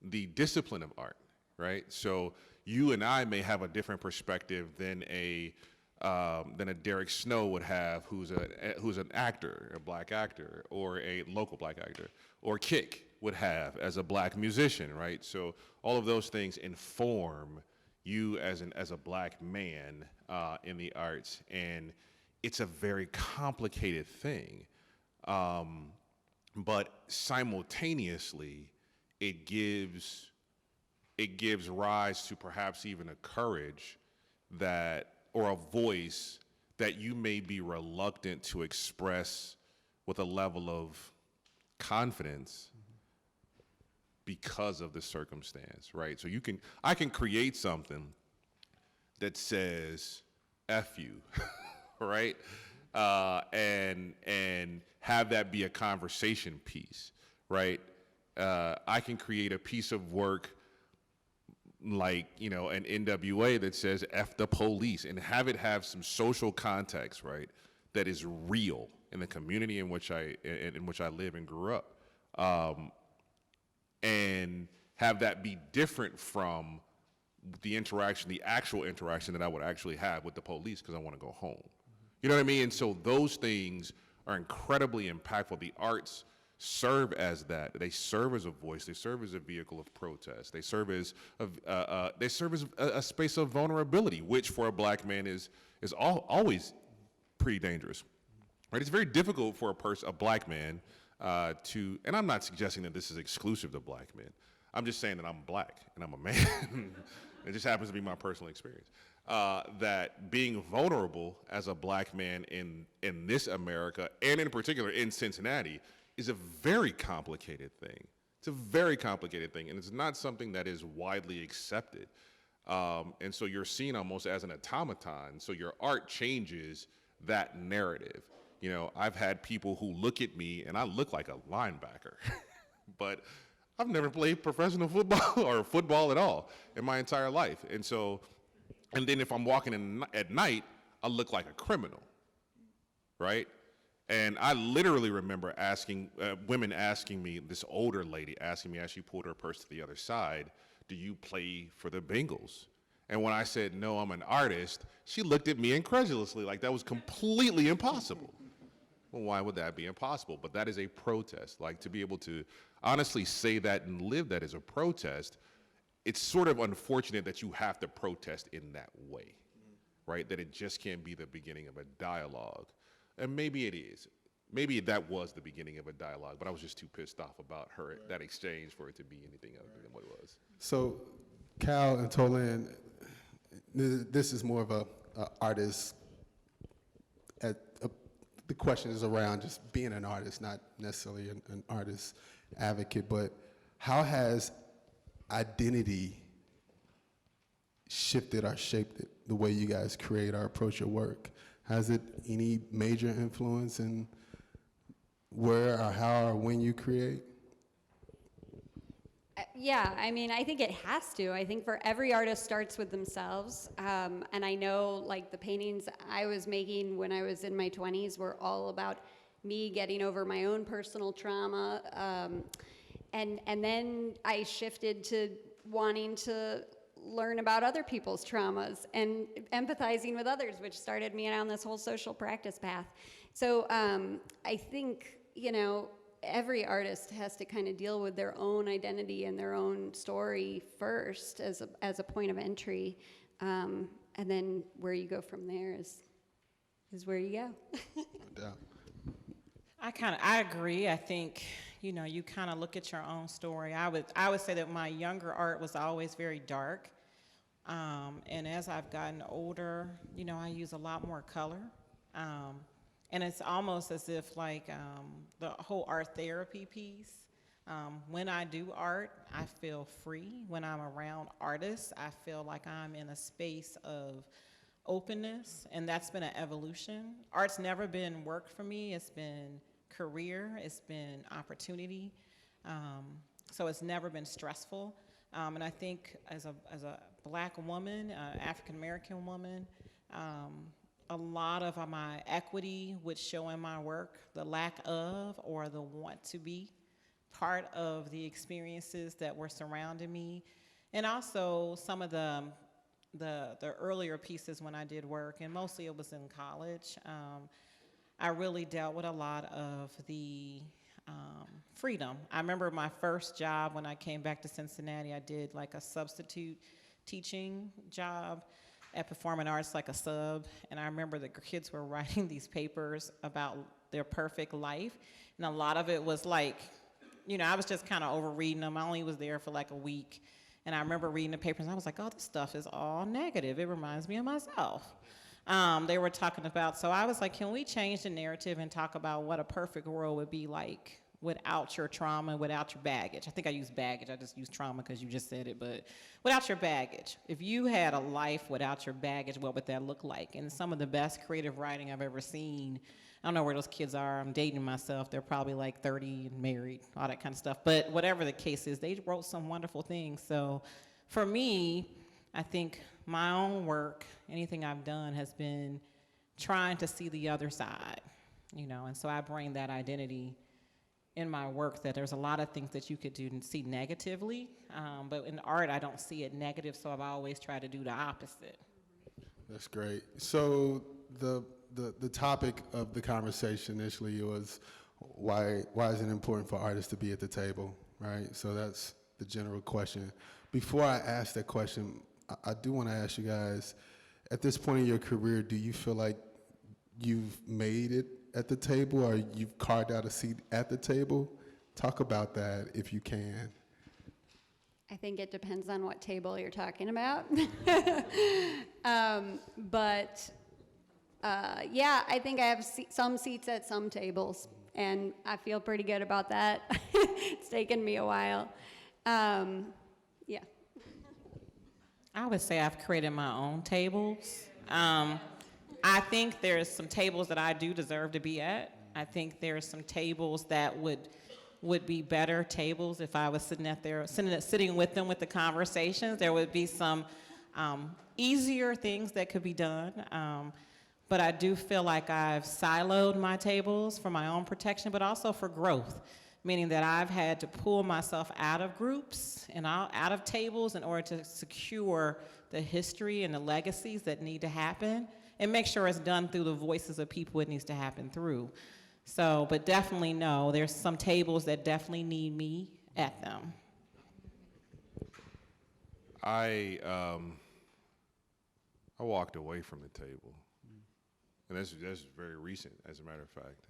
the discipline of art, right? So you and I may have a different perspective than a Derek Snow would have, who's an actor, a black actor, or a local black actor, or Kick would have as a black musician, right? So all of those things inform you as a black man in the arts, and it's a very complicated thing. But simultaneously, it gives rise to perhaps even a courage or a voice that you may be reluctant to express with a level of confidence because of the circumstance, right? So I can create something that says F you, right? And have that be a conversation piece, right? I can create a piece of work like, an NWA that says F the police, and have it have some social context, right? That is real in the community in which I live and grew up. And have that be different from the actual interaction that I would actually have with the police because I want to go home. You know what I mean? And so those things are incredibly impactful. The arts serve as that. They serve as a voice. They serve as a vehicle of protest. They serve as a space of vulnerability, which for a black man is always pretty dangerous. Right? It's very difficult for a black man and I'm not suggesting that this is exclusive to black men. I'm just saying that I'm black and I'm a man. It just happens to be my personal experience. That being vulnerable as a black man in this America, and in particular in Cincinnati, is a very complicated thing. It's a very complicated thing, and it's not something that is widely accepted. And so you're seen almost as an automaton, so your art changes that narrative. I've had people who look at me, and I look like a linebacker, but I've never played professional football or football at all in my entire life. And then if I'm walking at night, I look like a criminal, right? And I literally remember women asking me, this older lady asking me as she pulled her purse to the other side, do you play for the Bengals? And when I said, no, I'm an artist, she looked at me incredulously like that was completely impossible. Well, why would that be impossible? But that is a protest. Like, to be able to honestly say that and live that as a protest, it's sort of unfortunate that you have to protest in that way, right? That it just can't be the beginning of a dialogue. And maybe it is. Maybe that was the beginning of a dialogue, but I was just too pissed off about that exchange for it to be anything other than what it was. So, Cal and Toilynn, this is more of a artist. The question is around just being an artist, not necessarily an artist advocate, but how has identity shifted or shaped it, the way you guys create or approach your work? Has it any major influence in where or how or when you create? Yeah, I think it has to. I think for every artist starts with themselves. And I know, like, the paintings I was making when I was in my 20s were all about me getting over my own personal trauma. And then I shifted to wanting to learn about other people's traumas and empathizing with others, which started me on this whole social practice path. So I think, every artist has to kind of deal with their own identity and their own story first as a point of entry, and then where you go from there is where you go. No doubt. I agree. I think you kind of look at your own story. I would say that my younger art was always very dark, and as I've gotten older, I use a lot more color. And it's almost as if the whole art therapy piece, when I do art, I feel free. When I'm around artists, I feel like I'm in a space of openness, and that's been an evolution. Art's never been work for me. It's been career. It's been opportunity. So it's never been stressful. And I think as a black woman, African-American woman, a lot of my equity would show in my work, the lack of or the want to be part of the experiences that were surrounding me. And also some of the earlier pieces when I did work, and mostly it was in college, I really dealt with a lot of the freedom. I remember my first job when I came back to Cincinnati, I did like a substitute teaching job at Performing Arts, like a sub, and I remember the kids were writing these papers about their perfect life, and a lot of it was like, I was just kind of overreading them. I only was there for like a week, and I remember reading the papers, and I was like, oh, this stuff is all negative. It reminds me of myself. They were talking about, so I was like, can we change the narrative and talk about what a perfect world would be like without your trauma, without your baggage? I think I used baggage. I just used trauma because you just said it, but without your baggage. If you had a life without your baggage, what would that look like? And some of the best creative writing I've ever seen, I don't know where those kids are. I'm dating myself. They're probably like 30 and married, all that kind of stuff. But whatever the case is, they wrote some wonderful things. So for me, I think my own work, anything I've done has been trying to see the other side, and so I bring that identity in my work, that there's a lot of things that you could do and see negatively, but in art, I don't see it negative, so I've always tried to do the opposite. That's great. So the topic of the conversation initially was why is it important for artists to be at the table, right? So that's the general question. Before I ask that question, I do want to ask you guys, at this point in your career, do you feel like you've made it at the table, or you've carved out a seat at the table? Talk about that if you can. I think it depends on what table you're talking about. Yeah, I think I have some seats at some tables, and I feel pretty good about that. It's taken me a while. Yeah. I would say I've created my own tables. I think there's some tables that I do deserve to be at. I think there's some tables that would be better tables if I was sitting with them with the conversations. There would be some easier things that could be done. But I do feel like I've siloed my tables for my own protection, but also for growth, meaning that I've had to pull myself out of groups and out of tables in order to secure the history and the legacies that need to happen, and make sure it's done through the voices of people it needs to happen through. So, but definitely no, there's some tables that definitely need me at them. I walked away from the table, and that's very recent, as a matter of fact.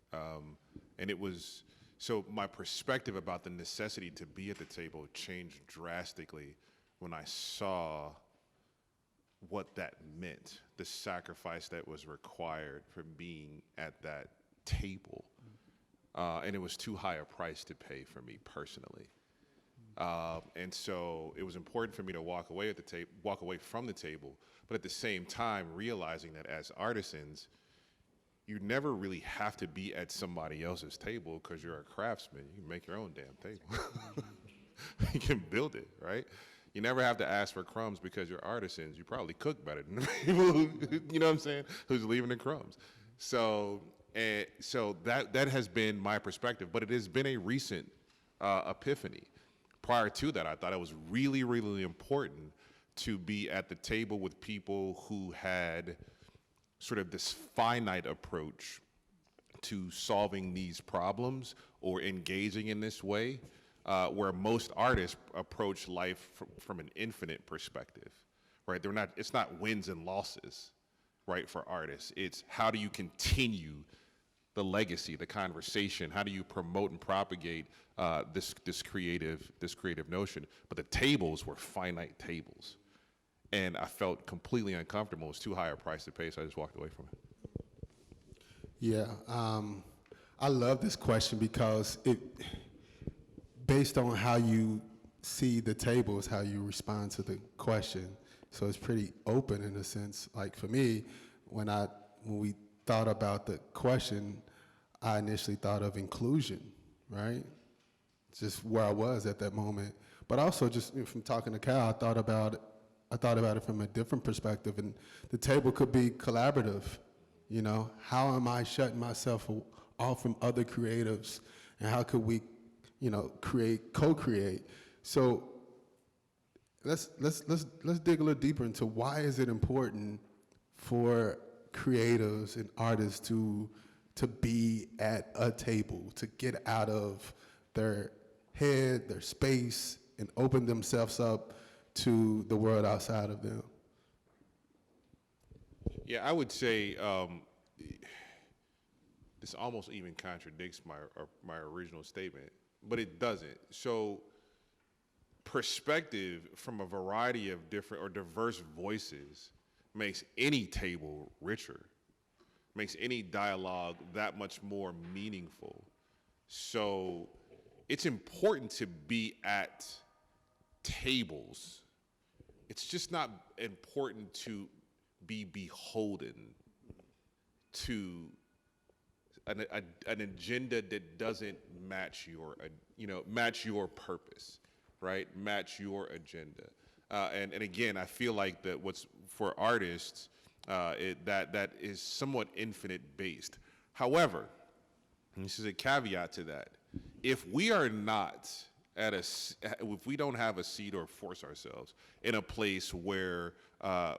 And it was, so my perspective about the necessity to be at the table changed drastically when I saw what that meant, the sacrifice that was required for being at that table. And it was too high a price to pay for me personally. And so it was important for me to walk away from the table, but at the same time realizing that as artisans, you never really have to be at somebody else's table because you're a craftsman. You can make your own damn table. You can build it, right? You never have to ask for crumbs because you're artisans. You probably cook better than the people who, you know what I'm saying, who's leaving the crumbs. So that has been my perspective, but it has been a recent epiphany. Prior to that, I thought it was really, really important to be at the table with people who had sort of this finite approach to solving these problems or engaging in this way, where most artists approach life from an infinite perspective, right? It's not wins and losses, right, for artists. It's how do you continue the legacy, the conversation? How do you promote and propagate this creative notion? But the tables were finite tables, and I felt completely uncomfortable. It was too high a price to pay, so I just walked away from it. Yeah, I love this question because based on how you see the table is how you respond to the question. So it's pretty open in a sense. Like for me, when we thought about the question, I initially thought of inclusion, right? Just where I was at that moment. But also just from talking to Cal, I thought about it from a different perspective, and the table could be collaborative, You know, how am I shutting myself off from other creatives, and how could we, you know, co-create? So let's dig a little deeper into why is it important for creatives and artists to be at a table, to get out of their head, their space, and open themselves up to the world outside of them. Yeah, I would say this almost even contradicts my original statement, but it doesn't. So perspective from a variety of different or diverse voices makes any table richer, makes any dialogue that much more meaningful. So it's important to be at tables. It's just not important to be beholden to an agenda that doesn't match your purpose, right? Match your agenda. And again, I feel like that what's for artists, that is somewhat infinite based. However, and this is a caveat to that, if we are not if we don't have a seat or force ourselves in a place where a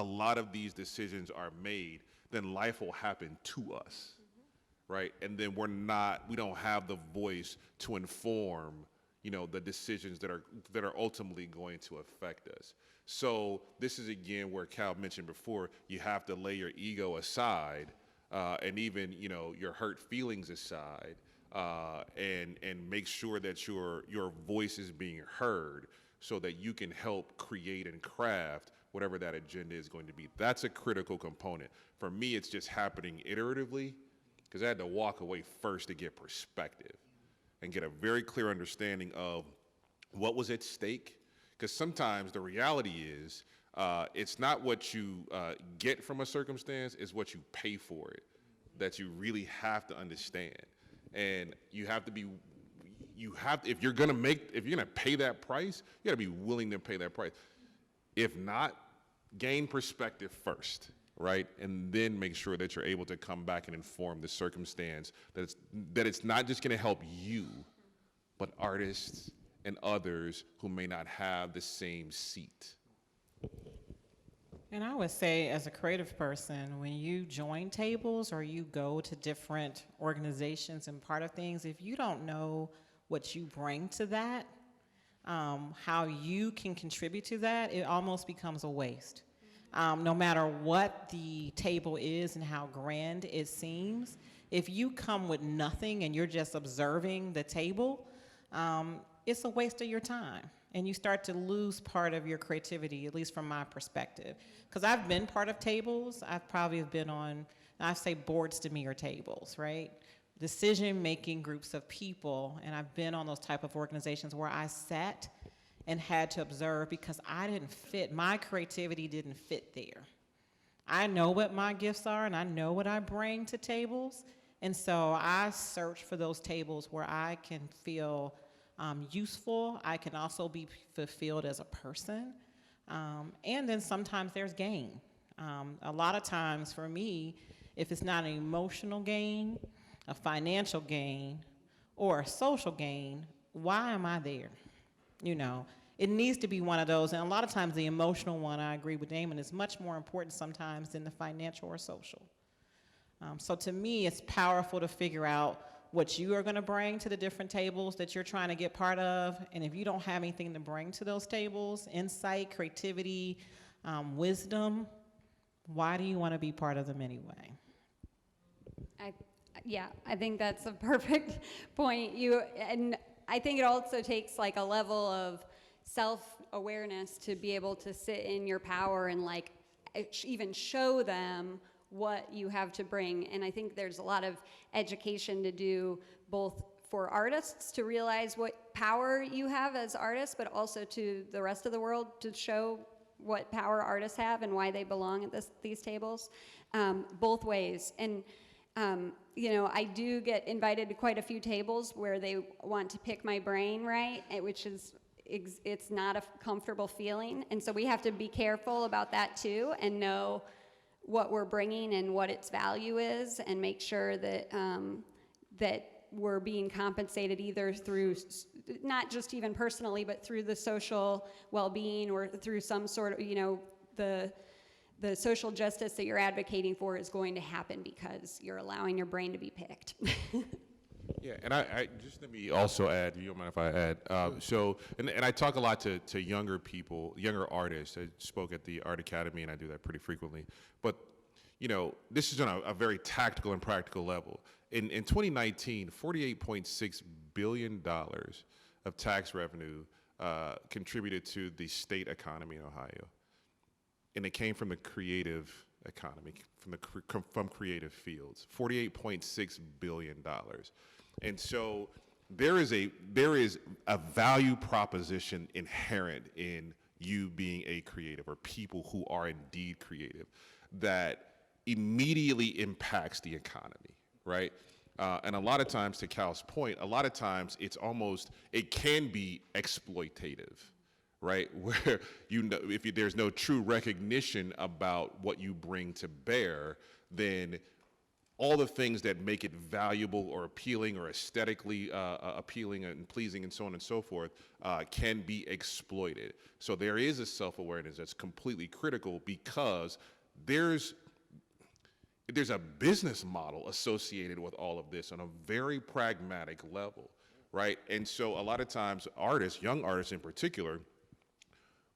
lot of these decisions are made, then life will happen to us, right? And then we don't have the voice to inform, the decisions that are ultimately going to affect us. So this is again where Cal mentioned before, you have to lay your ego aside, and even your hurt feelings aside, and make sure that your voice is being heard, so that you can help create and craft whatever that agenda is going to be. That's a critical component. For me, it's just happening iteratively, because I had to walk away first to get perspective and get a very clear understanding of what was at stake. Because sometimes the reality is, it's not what you get from a circumstance, it's what you pay for it that you really have to understand. And you have to be, if you're gonna pay that price, you gotta be willing to pay that price. If not, gain perspective first, right? And then make sure that you're able to come back and inform the circumstance that it's not just gonna help you, but artists and others who may not have the same seat. And I would say, as a creative person, when you join tables or you go to different organizations and part of things, if you don't know what you bring to that, how you can contribute to that, it almost becomes a waste. No matter what the table is and how grand it seems, if you come with nothing and you're just observing the table, it's a waste of your time. And you start to lose part of your creativity, at least from my perspective. Because I've been part of tables. I've probably been on, I say boards to mirror tables, right? Decision-making groups of people, and I've been on those type of organizations where I sat and had to observe because I didn't fit, my creativity didn't fit there. I know what my gifts are and I know what I bring to tables, and so I search for those tables where I can feel useful. I can also be fulfilled as a person. And then sometimes there's gain. A lot of times for me, if it's not an emotional gain, a financial gain, or a social gain, why am I there? It needs to be one of those. And a lot of times the emotional one, I agree with Damon, is much more important sometimes than the financial or social. So to me, it's powerful to figure out what you are going to bring to the different tables that you're trying to get part of. And if you don't have anything to bring to those tables, insight, creativity, wisdom, why do you want to be part of them anyway? I think that's a perfect point. And I think it also takes like a level of self-awareness to be able to sit in your power and like even show them what you have to bring. And I think there's a lot of education to do, both for artists to realize what power you have as artists, but also to the rest of the world to show what power artists have and why they belong at these tables, both ways. And I do get invited to quite a few tables where they want to pick my brain, right? Which is, it's not a comfortable feeling. And so we have to be careful about that too and know what we're bringing and what its value is, and make sure that that we're being compensated either through, not just even personally, but through the social well-being or through some sort of, the social justice that you're advocating for is going to happen because you're allowing your brain to be picked. Yeah, and I just let me also add, you don't mind if I add, and I talk a lot to younger people, younger artists. I spoke at the Art Academy, and I do that pretty frequently. But, this is on a very tactical and practical level. In 2019, $48.6 billion of tax revenue contributed to the state economy in Ohio. And it came from the creative economy, from creative fields, $48.6 billion. And so there is a value proposition inherent in you being a creative, or people who are indeed creative, that immediately impacts the economy, right? And a lot of times, to Cal's point, a lot of times it can be exploitative, right? Where there's no true recognition about what you bring to bear, then all the things that make it valuable or appealing or aesthetically appealing and pleasing and so on and so forth can be exploited. So there is a self-awareness that's completely critical, because there's a business model associated with all of this on a very pragmatic level, right? And so a lot of times artists, young artists in particular,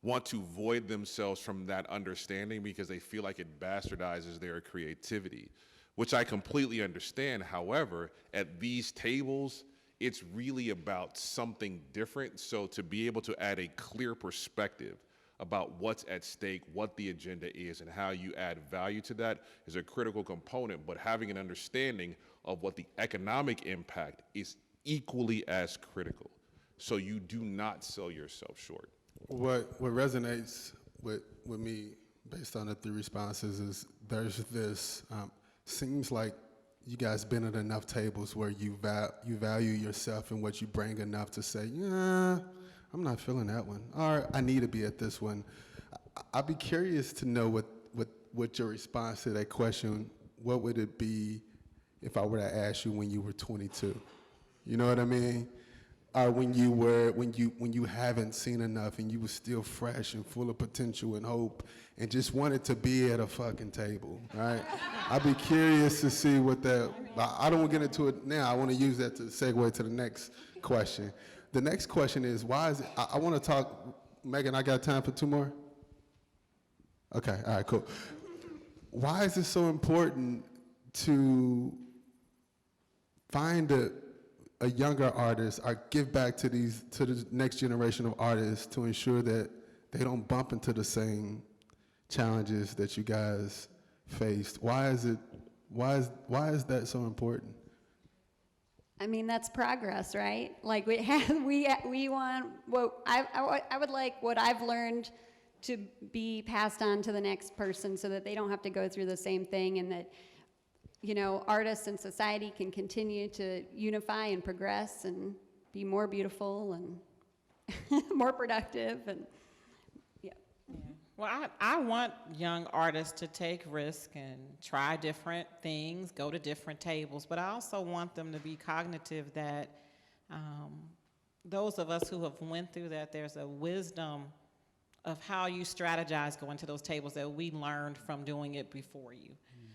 want to void themselves from that understanding because they feel like it bastardizes their creativity, which I completely understand. However, at these tables, it's really about something different. So to be able to add a clear perspective about what's at stake, what the agenda is, and how you add value to that is a critical component. But having an understanding of what the economic impact is equally as critical, so you do not sell yourself short. What resonates with me, based on the three responses, is there's this, seems like you guys been at enough tables where you value yourself and what you bring enough to say, yeah, I'm not feeling that one, or I need to be at this one. I'd be curious to know what your response to that question, what would it be if I were to ask you when you were 22? You know what I mean? Or when you haven't seen enough and you were still fresh and full of potential and hope and just wanted to be at a fucking table, right? I'd be curious to see what that, I don't want to get into it now. I want to use that to segue to the next question. The next question is, why is it, I want to talk, Megan, I got time for two more? Okay, all right, cool. Why is it so important to find a younger artist, or give back to the next generation of artists to ensure that they don't bump into the same challenges that you guys faced? Why is that so important? I mean, that's progress, right? Like we want what I would like what I've learned to be passed on to the next person, so that they don't have to go through the same thing, and that, you know, artists and society can continue to unify and progress and be more beautiful and more productive. And yeah. Well, I want young artists to take risks and try different things, go to different tables, but I also want them to be cognitive that those of us who have went through that, there's a wisdom of how you strategize going to those tables that we learned from doing it before you.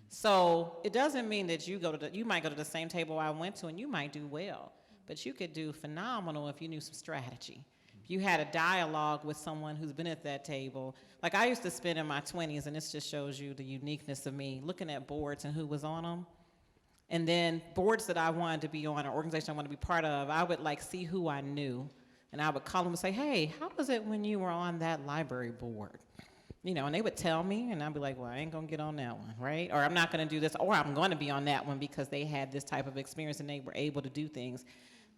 So it doesn't mean that you might go to the same table I went to and you might do well, but you could do phenomenal if you knew some strategy. If you had a dialogue with someone who's been at that table. Like I used to spend in my 20s, and this just shows you the uniqueness of me, looking at boards and who was on them. And then boards that I wanted to be on, or organization I wanted to be part of, I would like see who I knew. And I would call them and say, hey, how was it when you were on that library board? You know, and they would tell me, and I'd be like, well, I ain't gonna get on that one, right? Or I'm not gonna do this, or I'm gonna be on that one because they had this type of experience and they were able to do things.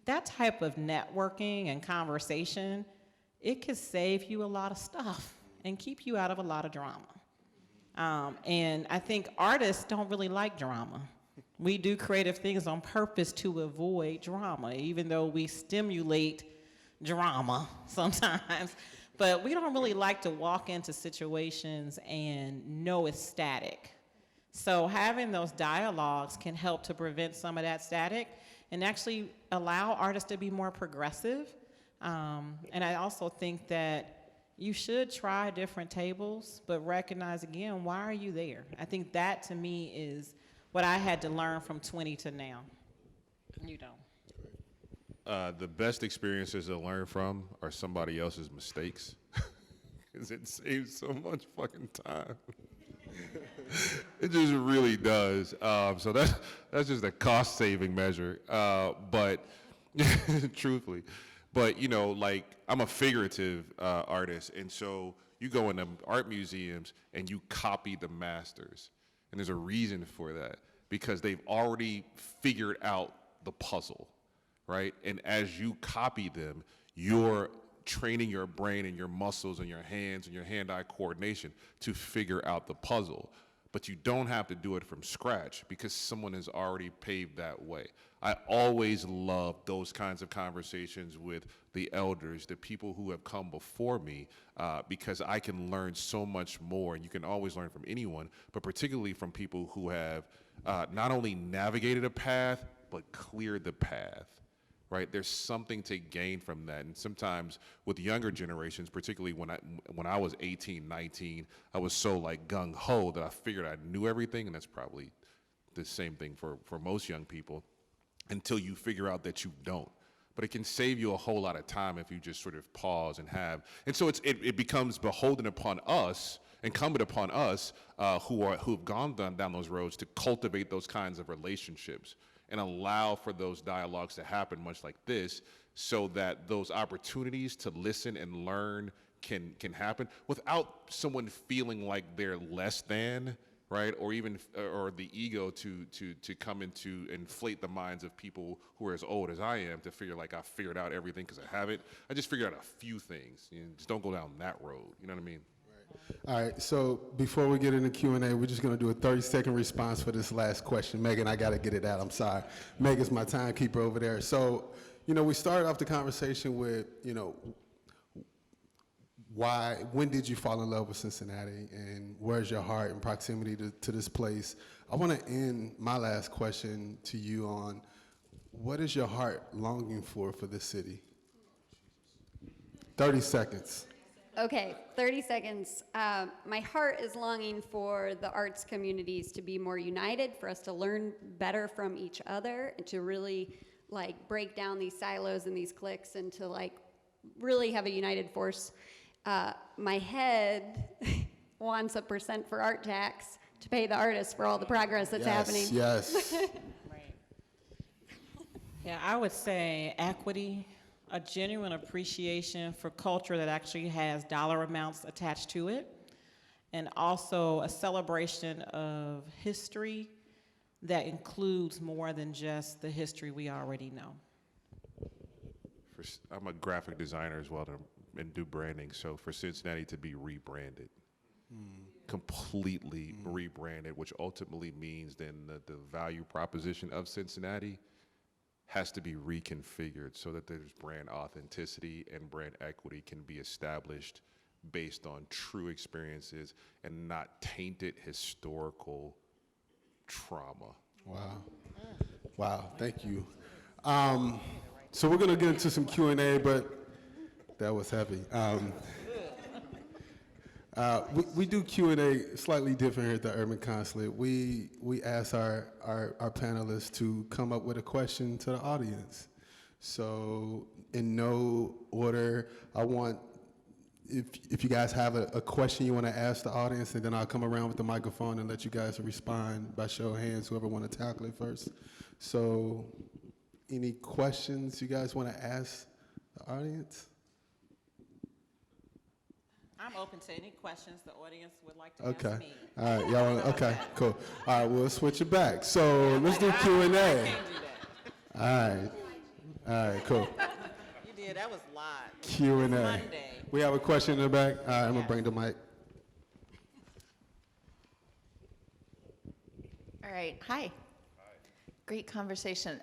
That type of networking and conversation, it could save you a lot of stuff and keep you out of a lot of drama. And I think artists don't really like drama. We do creative things on purpose to avoid drama, even though we stimulate drama sometimes. But we don't really like to walk into situations and know it's static. So having those dialogues can help to prevent some of that static and actually allow artists to be more progressive. And I also think that you should try different tables, but recognize again, why are you there? I think that to me is what I had to learn from 20 to now. You don't. The best experiences to learn from are somebody else's mistakes, because it saves so much fucking time. It just really does. So that's just a cost-saving measure. But truthfully, but you know, like I'm a figurative artist, and so you go into art museums and you copy the masters, and there's a reason for that because they've already figured out the puzzle, right? And as you copy them, you're training your brain and your muscles and your hands and your hand-eye coordination to figure out the puzzle. But you don't have to do it from scratch because someone has already paved that way. I always love those kinds of conversations with the elders, the people who have come before me, because I can learn so much more, and you can always learn from anyone, but particularly from people who have not only navigated a path, but cleared the path. Right, there's something to gain from that, and sometimes with younger generations, particularly when I was 18, 19, I was so like gung ho that I figured I knew everything, and that's probably the same thing for most young people, until you figure out that you don't. But it can save you a whole lot of time if you just sort of pause and have, and so it becomes beholden upon us, incumbent upon us who've gone down those roads to cultivate those kinds of relationships and allow for those dialogues to happen much like this, so that those opportunities to listen and learn can happen without someone feeling like they're less than, right? Or even, or the ego to come into inflate the minds of people who are as old as I am to figure like I figured out everything because I haven't. I just figured out a few things. You know, just don't go down that road. You know what I mean? All right, so before we get into Q&A, we're just going to do a 30-second response for this last question. Megan, I got to get it out. I'm sorry. Megan's my timekeeper over there. So, you know, we started off the conversation with, you know, when did you fall in love with Cincinnati, and where's your heart in proximity to this place? I want to end my last question to you on what is your heart longing for this city? 30 seconds. Okay, 30 seconds. My heart is longing for the arts communities to be more united, for us to learn better from each other, and to really like break down these silos and these cliques, and to like really have a united force. My head wants a % for art tax to pay the artists for all the progress that's happening. Yes. Right. Yeah, I would say equity, a genuine appreciation for culture that actually has dollar amounts attached to it, and also a celebration of history that includes more than just the history we already know. I'm a graphic designer as well and do branding, so for Cincinnati to be rebranded, completely rebranded, which ultimately means then the value proposition of Cincinnati has to be reconfigured so that there's brand authenticity and brand equity can be established based on true experiences and not tainted historical trauma. Wow. Wow, thank you. So we're gonna get into some Q&A, but that was heavy. We do Q&A slightly different here at the Urban Consulate. We ask our panelists to come up with a question to the audience. So in no order, I want, if you guys have a question you want to ask the audience, and then I'll come around with the microphone and let you guys respond by show of hands, whoever want to tackle it first. So any questions you guys want to ask the audience? I'm open to any questions the audience would like to ask me. All right, y'all. Okay, cool. All right, we'll switch it back. So let's do Q&A. I can't do that. All right, cool. You did. That was a lot. Q&A. Monday. We have a question in the back. All right, I'm gonna bring the mic. All right. Hi. Great conversation.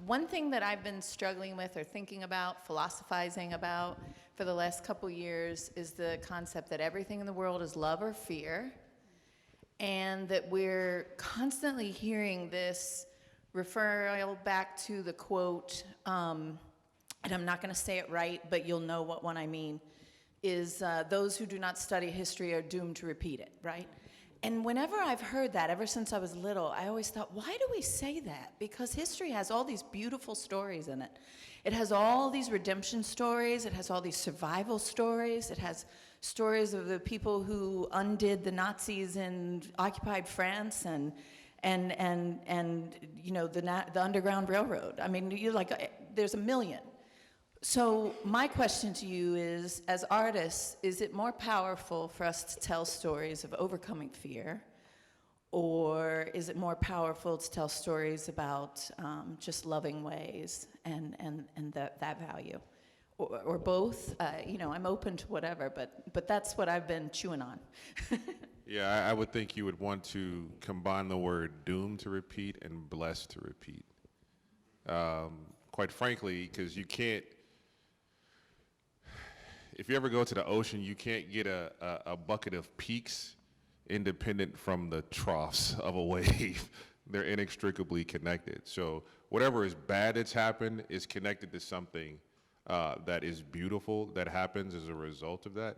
One thing that I've been struggling with or thinking about, philosophizing about for the last couple years is the concept that everything in the world is love or fear. and that we're constantly hearing this referral back to the quote, and I'm not going to say it right, but you'll know what one I mean, is those who do not study history are doomed to repeat it, right? And whenever I've heard that, ever since I was little, I always thought, why do we say that? Because history has all these beautiful stories in it. It has all these redemption stories. It has all these survival stories. It has stories of the people who undid the Nazis in occupied France and you know, the Underground Railroad. I mean, there's a million. So my question to you is, as artists, is it more powerful for us to tell stories of overcoming fear, or is it more powerful to tell stories about just loving ways and that value, or both? You know, I'm open to whatever, but that's what I've been chewing on. Yeah, I would think you would want to combine the word doomed to repeat and blessed to repeat. Quite frankly, because you can't, if you ever go to the ocean, you can't get a bucket of peaks independent from the troughs of a wave. They're inextricably connected. So whatever is bad that's happened is connected to something that is beautiful that happens as a result of that.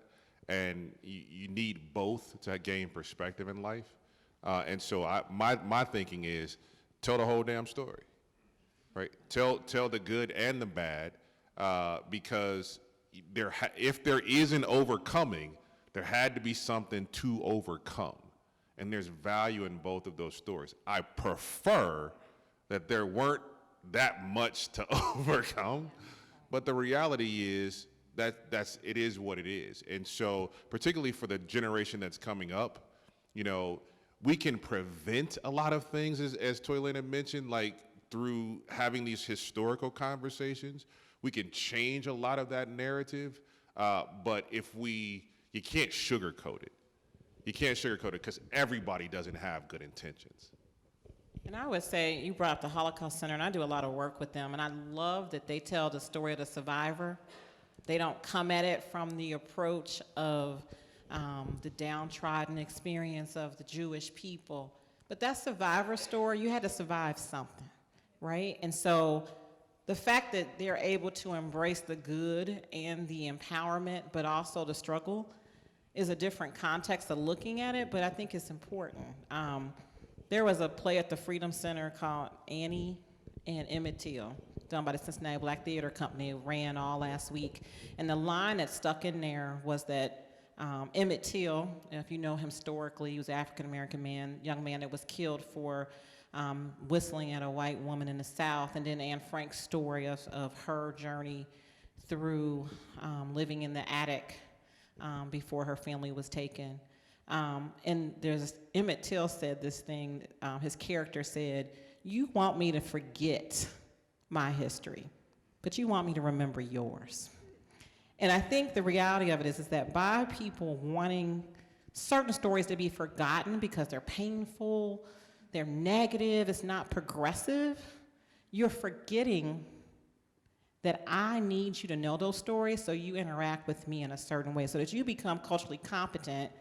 And you need both to gain perspective in life. And so my thinking is, tell the whole damn story, right? Tell the good and the bad, because if there is an overcoming, there had to be something to overcome. And there's value in both of those stories. I prefer that there weren't that much to overcome, but the reality is that it is what it is. And so, particularly for the generation that's coming up, you know, we can prevent a lot of things, as Toilynn had mentioned, like through having these historical conversations. We can change a lot of that narrative, but you can't sugarcoat it. You can't sugarcoat it because everybody doesn't have good intentions. And I would say, you brought up the Holocaust Center, and I do a lot of work with them, and I love that they tell the story of the survivor. They don't come at it from the approach of the downtrodden experience of the Jewish people. But that survivor story, you had to survive something, right? And so the fact that they're able to embrace the good and the empowerment, but also the struggle, is a different context of looking at it, but I think it's important. There was a play at the Freedom Center called Annie and Emmett Till, done by the Cincinnati Black Theater Company. It ran all last week. And the line that stuck in there was that Emmett Till, if you know him historically, he was an African-American young man that was killed for whistling at a white woman in the South. And then Anne Frank's story of her journey through living in the attic before her family was taken. And Emmett Till said this thing, his character said, "You want me to forget my history, but you want me to remember yours." And I think the reality of it is that by people wanting certain stories to be forgotten because they're painful, they're negative, it's not progressive, you're forgetting that I need you to know those stories so you interact with me in a certain way, so that you become culturally competent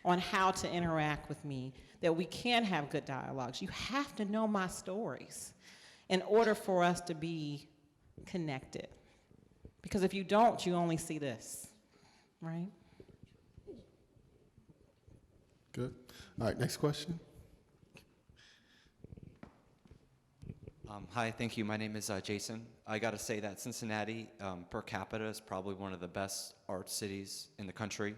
on how to interact with me, that we can have good dialogues. You have to know my stories in order for us to be connected. Because if you don't, you only see this, right? Good. All right, next question. Hi, thank you. My name is Jason. I got to say that Cincinnati, per capita, is probably one of the best art cities in the country.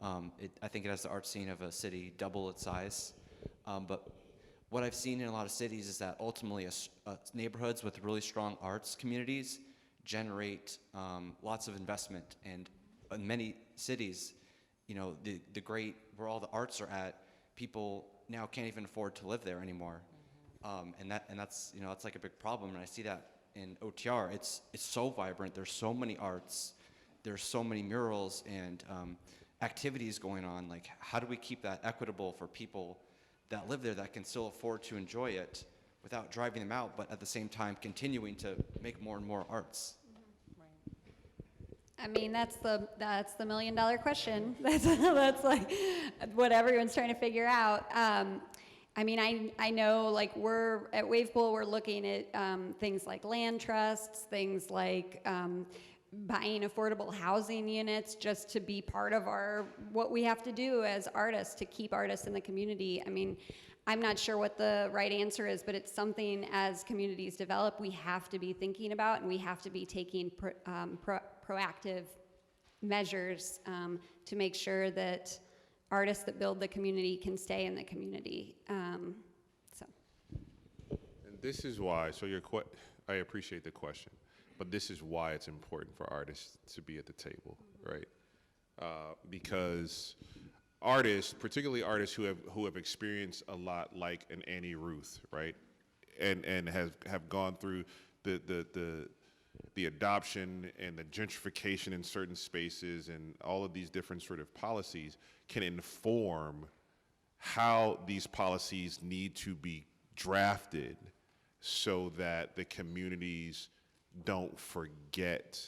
I think it has the art scene of a city double its size. But what I've seen in a lot of cities is that ultimately neighborhoods with really strong arts communities generate lots of investment. And in many cities, you know, the great, where all the arts are at, people now can't even afford to live there anymore. And that's, you know, that's like a big problem. And I see that in OTR. It's so vibrant. There's so many arts. There's so many murals and activities going on. Like, how do we keep that equitable for people that live there that can still afford to enjoy it without driving them out, but at the same time continuing to make more and more arts? I mean, that's the $1 million question. That's like what everyone's trying to figure out. I mean, I know, like, we're at Wavepool, we're looking at things like land trusts, things like buying affordable housing units, just to be part of what we have to do as artists to keep artists in the community. I mean, I'm not sure what the right answer is, but it's something as communities develop, we have to be thinking about, and we have to be taking proactive measures to make sure that artists that build the community can stay in the community. So. And this is why, so I appreciate the question, but this is why it's important for artists to be at the table, right? Because artists, particularly artists who have experienced a lot like an Annie Ruth, right, and have gone through the adoption and the gentrification in certain spaces and all of these different sort of policies, can inform how these policies need to be drafted so that the communities don't forget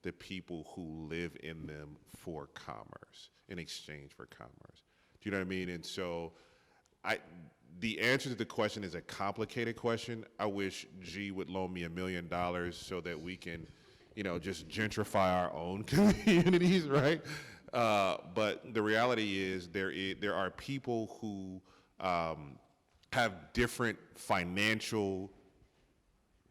the people who live in them for commerce, in exchange for commerce. Do you know what I mean? And so the answer to the question is a complicated question. I wish G would loan me $1 million so that we can, just gentrify our own communities, right? But the reality is there are people who have different financial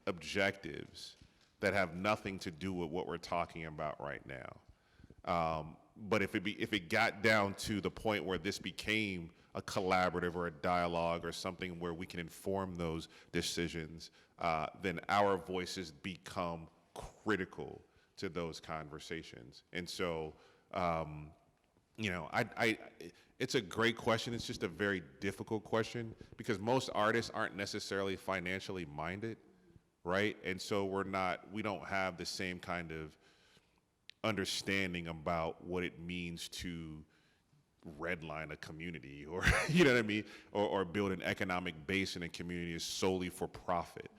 objectives that have nothing to do with what we're talking about right now. But if it got down to the point where this became a collaborative or a dialogue or something where we can inform those decisions, then our voices become critical to those conversations. And so, it's a great question. It's just a very difficult question because most artists aren't necessarily financially minded, right? And so we don't have the same kind of understanding about what it means to redline a community or, you know what I mean? Or build an economic base in a community is solely for profit.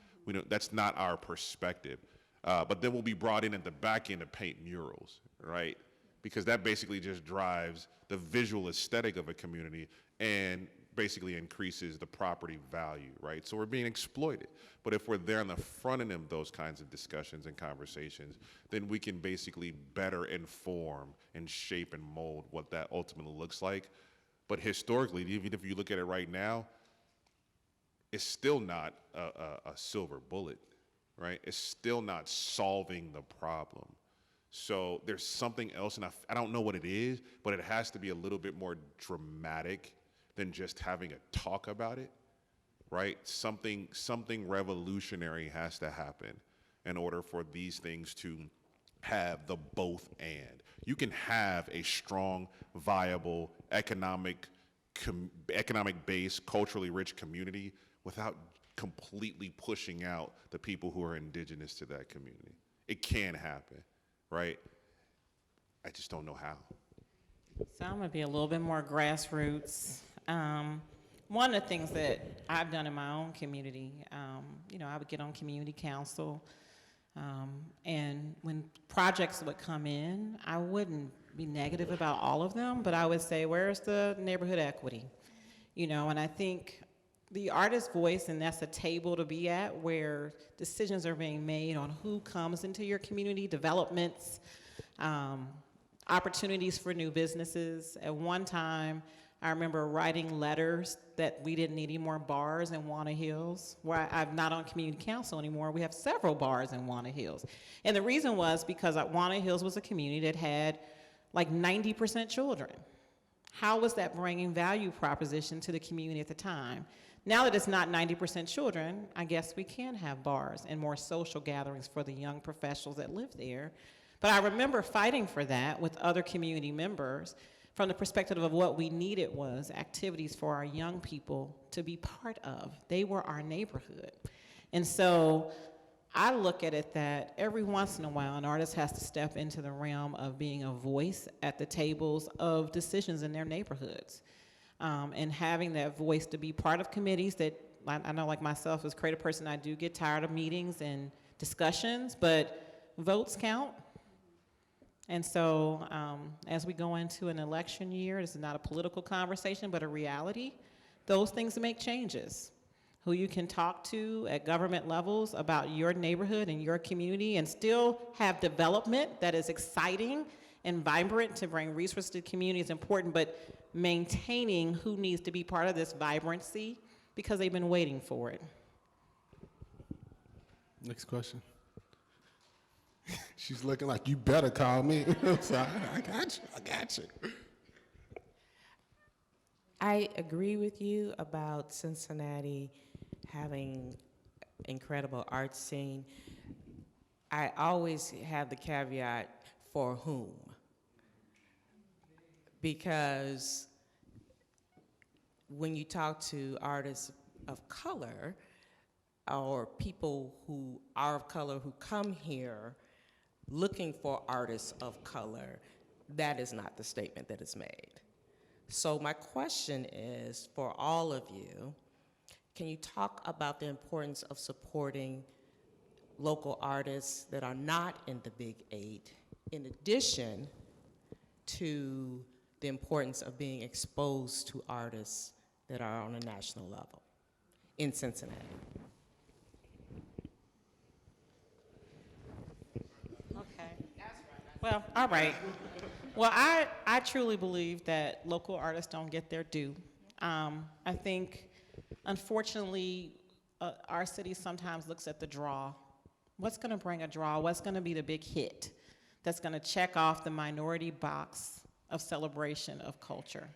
That's not our perspective. But then we'll be brought in at the back end to paint murals, right? Because that basically just drives the visual aesthetic of a community and basically increases the property value, right? So we're being exploited. But if we're there on the front end of those kinds of discussions and conversations, then we can basically better inform and shape and mold what that ultimately looks like. But historically, even if you look at it right now, it's still not a silver bullet, right? It's still not solving the problem. So there's something else, and I don't know what it is, but it has to be a little bit more dramatic than just having a talk about it, right? Something revolutionary has to happen in order for these things to have the both and. You can have a strong, viable, economic base, culturally rich community without completely pushing out the people who are indigenous to that community. It can happen, right? I just don't know how. So I'm gonna be a little bit more grassroots. One of the things that I've done in my own community, I would get on community council, and when projects would come in, I wouldn't be negative about all of them, but I would say, where's the neighborhood equity? And I think the artist's voice, and that's a table to be at where decisions are being made on who comes into your community, developments, opportunities for new businesses. At one time, I remember writing letters that we didn't need any more bars in Walnut Hills, where I'm not on community council anymore. We have several bars in Walnut Hills. And the reason was because Walnut Hills was a community that had like 90% children. How was that bringing value proposition to the community at the time? Now that it's not 90% children, I guess we can have bars and more social gatherings for the young professionals that live there. But I remember fighting for that with other community members from the perspective of what we needed was activities for our young people to be part of. They were our neighborhood. And so I look at it that every once in a while, an artist has to step into the realm of being a voice at the tables of decisions in their neighborhoods. And having that voice to be part of committees that, I know like myself as a creative person, I do get tired of meetings and discussions, but votes count. And so as we go into an election year, this is not a political conversation, but a reality, those things make changes. Who you can talk to at government levels about your neighborhood and your community and still have development that is exciting and vibrant to bring resources to the community is important, but maintaining who needs to be part of this vibrancy because they've been waiting for it. Next question. She's looking like, you better call me. So I got you. I agree with you about Cincinnati having incredible art scene. I always have the caveat, for whom? Because when you talk to artists of color or people who are of color who come here looking for artists of color, that is not the statement that is made. So my question is, for all of you, can you talk about the importance of supporting local artists that are not in the Big Eight, in addition to the importance of being exposed to artists that are on a national level in Cincinnati? Okay. Well, all right. Well, I truly believe that local artists don't get their due. I think, unfortunately, our city sometimes looks at the draw. What's going to bring a draw? What's going to be the big hit that's going to check off the minority box of celebration of culture?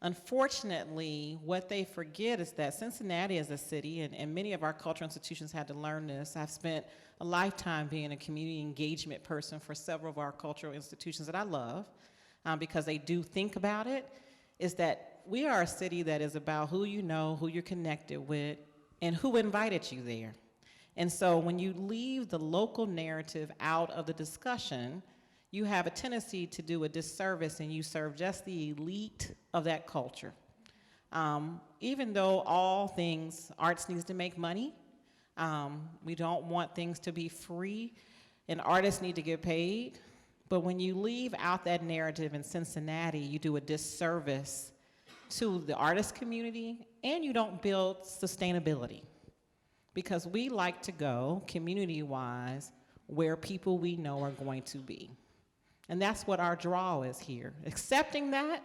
Unfortunately, what they forget is that Cincinnati is a city, and many of our cultural institutions had to learn this. I've spent a lifetime being a community engagement person for several of our cultural institutions that I love because they do think about it, is that we are a city that is about who you know, who you're connected with, and who invited you there. And so when you leave the local narrative out of the discussion, you have a tendency to do a disservice and you serve just the elite of that culture. Even though all things, arts needs to make money, we don't want things to be free, and artists need to get paid. But when you leave out that narrative in Cincinnati, you do a disservice to the artist community, and you don't build sustainability. Because we like to go, community-wise, where people we know are going to be. And that's what our draw is here. Accepting that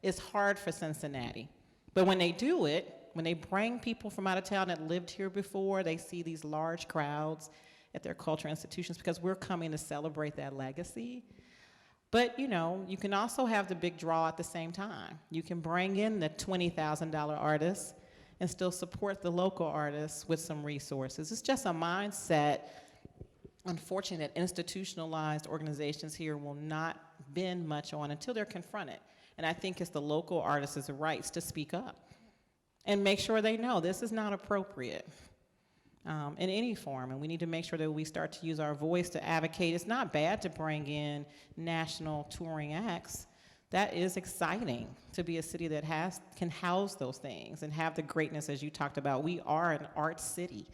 is hard for Cincinnati. But when they do it, when they bring people from out of town that lived here before, they see these large crowds at their cultural institutions because we're coming to celebrate that legacy. But, you know, you can also have the big draw at the same time. You can bring in the $20,000 artists and still support the local artists with some resources. It's just a mindset, unfortunately, that institutionalized organizations here will not bend much on until they're confronted. And I think it's the local artists' rights to speak up and make sure they know this is not appropriate in any form. And we need to make sure that we start to use our voice to advocate. It's not bad to bring in national touring acts. That is exciting to be a city that can house those things and have the greatness as you talked about. We are an art city.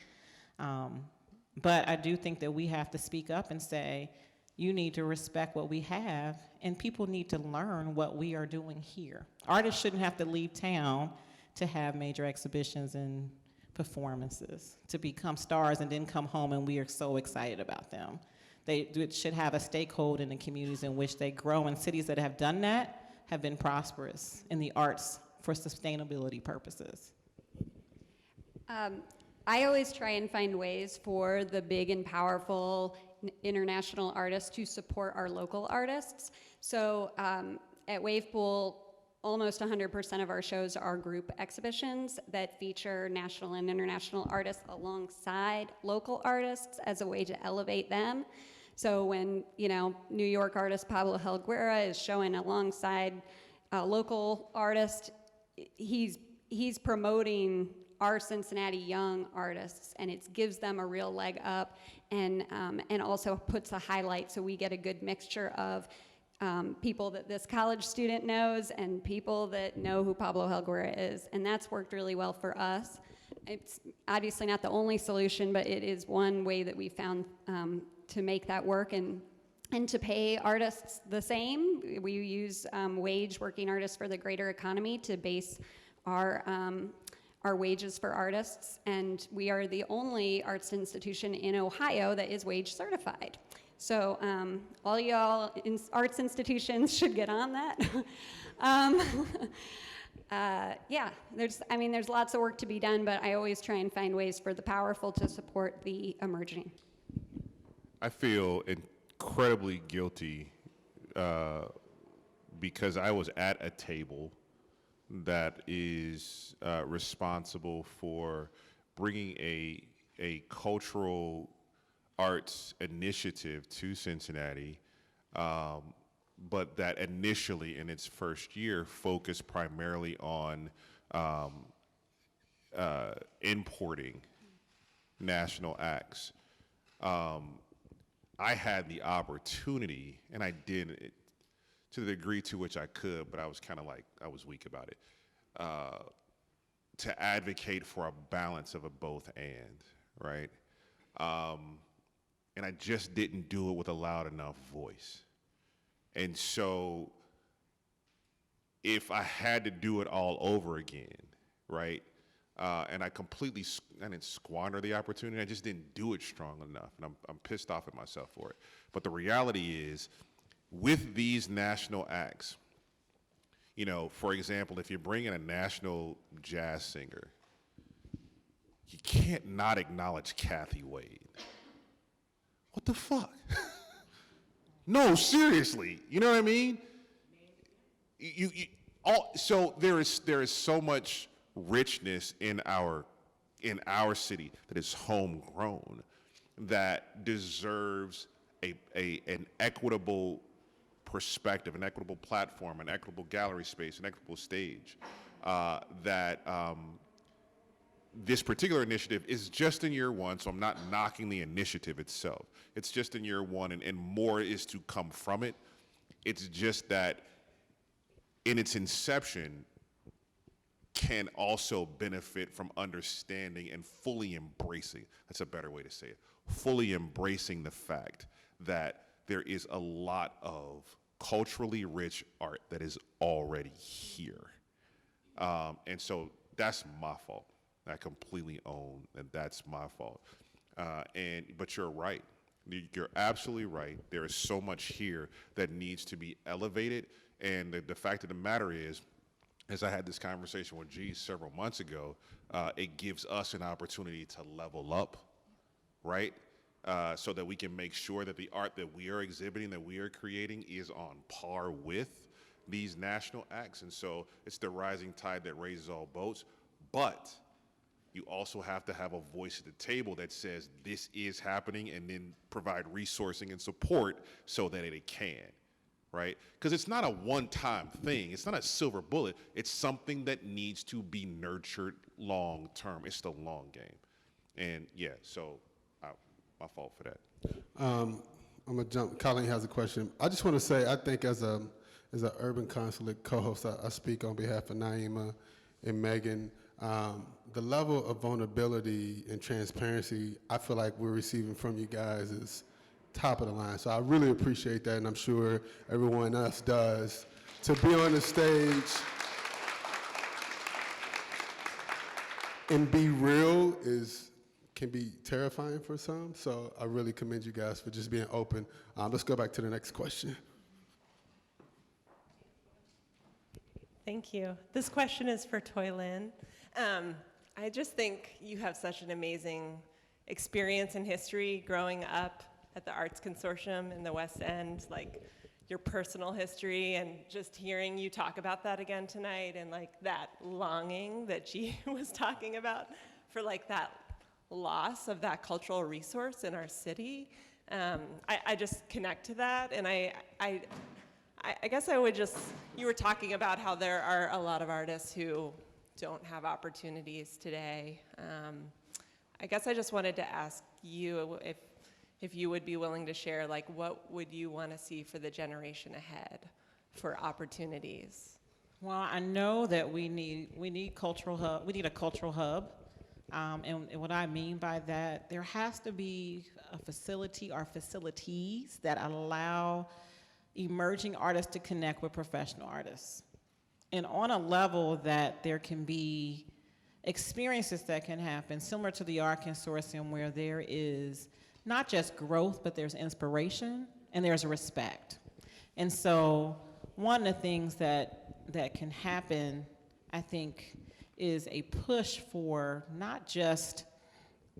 But I do think that we have to speak up and say, you need to respect what we have, and people need to learn what we are doing here. Artists shouldn't have to leave town to have major exhibitions and performances, to become stars and then come home and we are so excited about them. They should have a stakeholder in the communities in which they grow, and cities that have done that have been prosperous in the arts for sustainability purposes. I always try and find ways for the big and powerful international artists to support our local artists. So at Wavepool, almost 100% of our shows are group exhibitions that feature national and international artists alongside local artists as a way to elevate them. So when, you know, New York artist Pablo Helguera is showing alongside a local artist, he's promoting our Cincinnati young artists, and it gives them a real leg up, and also puts a highlight, so we get a good mixture of people that this college student knows and people that know who Pablo Helguera is, and that's worked really well for us. It's obviously not the only solution, but it is one way that we found to make that work, and and to pay artists the same. We use wage working artists for the greater economy to base our wages for artists, and we are the only arts institution in Ohio that is wage certified. So all y'all arts institutions should get on that. Yeah, there's lots of work to be done, but I always try and find ways for the powerful to support the emerging. I feel incredibly guilty because I was at a table that is responsible for bringing a cultural arts initiative to Cincinnati, but that initially in its first year focused primarily on importing national acts. I had the opportunity, and I did it to the degree to which I could, but I was kind of like, I was weak about it, to advocate for a balance of a both and, right? And I just didn't do it with a loud enough voice. And so if I had to do it all over again, right? And I didn't squander the opportunity, I just didn't do it strong enough. And I'm pissed off at myself for it. But the reality is, with these national acts, you know, for example, if you're bringing a national jazz singer, you can't not acknowledge Kathy Wade. What the fuck? No, seriously, you know what I mean? So there is so much richness in our city that is homegrown that deserves an equitable perspective, an equitable platform, an equitable gallery space, an equitable stage. This particular initiative is just in year one, so I'm not knocking the initiative itself. It's just in year one, and more is to come from it. It's just that in its inception can also benefit from understanding and fully embracing, that's a better way to say it, fully embracing the fact that there is a lot of culturally rich art that is already here. And so that's my fault. I completely own that that's my fault. But you're right. You're absolutely right. There is so much here that needs to be elevated. And the fact of the matter is, as I had this conversation with G several months ago, it gives us an opportunity to level up, right? So that we can make sure that the art that we are exhibiting, that we are creating, is on par with these national acts. And so it's the rising tide that raises all boats. But you also have to have a voice at the table that says this is happening, and then provide resourcing and support so that it can, right? Because it's not a one-time thing. It's not a silver bullet. It's something that needs to be nurtured long-term. It's the long game. And yeah, so my fault for that. I'm gonna jump. Colleen has a question. I just want to say, I think as a Urban Consulate co-host, I speak on behalf of Naima and Megan. The level of vulnerability and transparency I feel like we're receiving from you guys is top of the line. So I really appreciate that, and I'm sure everyone else does. To be on the stage and be real can be terrifying for some. So I really commend you guys for just being open. Let's go back to the next question. Thank you. This question is for Toilynn. I just think you have such an amazing experience in history growing up at the Arts Consortium in the West End, like your personal history, and just hearing you talk about that again tonight, and like that longing that G was talking about for like that loss of that cultural resource in our city. I just connect to that, and I guess I would just, you were talking about how there are a lot of artists who don't have opportunities today. I guess I just wanted to ask you if you would be willing to share, like, what would you want to see for the generation ahead for opportunities? Well, I know that we need a cultural hub. And what I mean by that, there has to be a facility or facilities that allow emerging artists to connect with professional artists. And on a level that there can be experiences that can happen, similar to the Art Consortium, where there is not just growth, but there's inspiration and there's respect. And so one of the things that can happen, I think, is a push for not just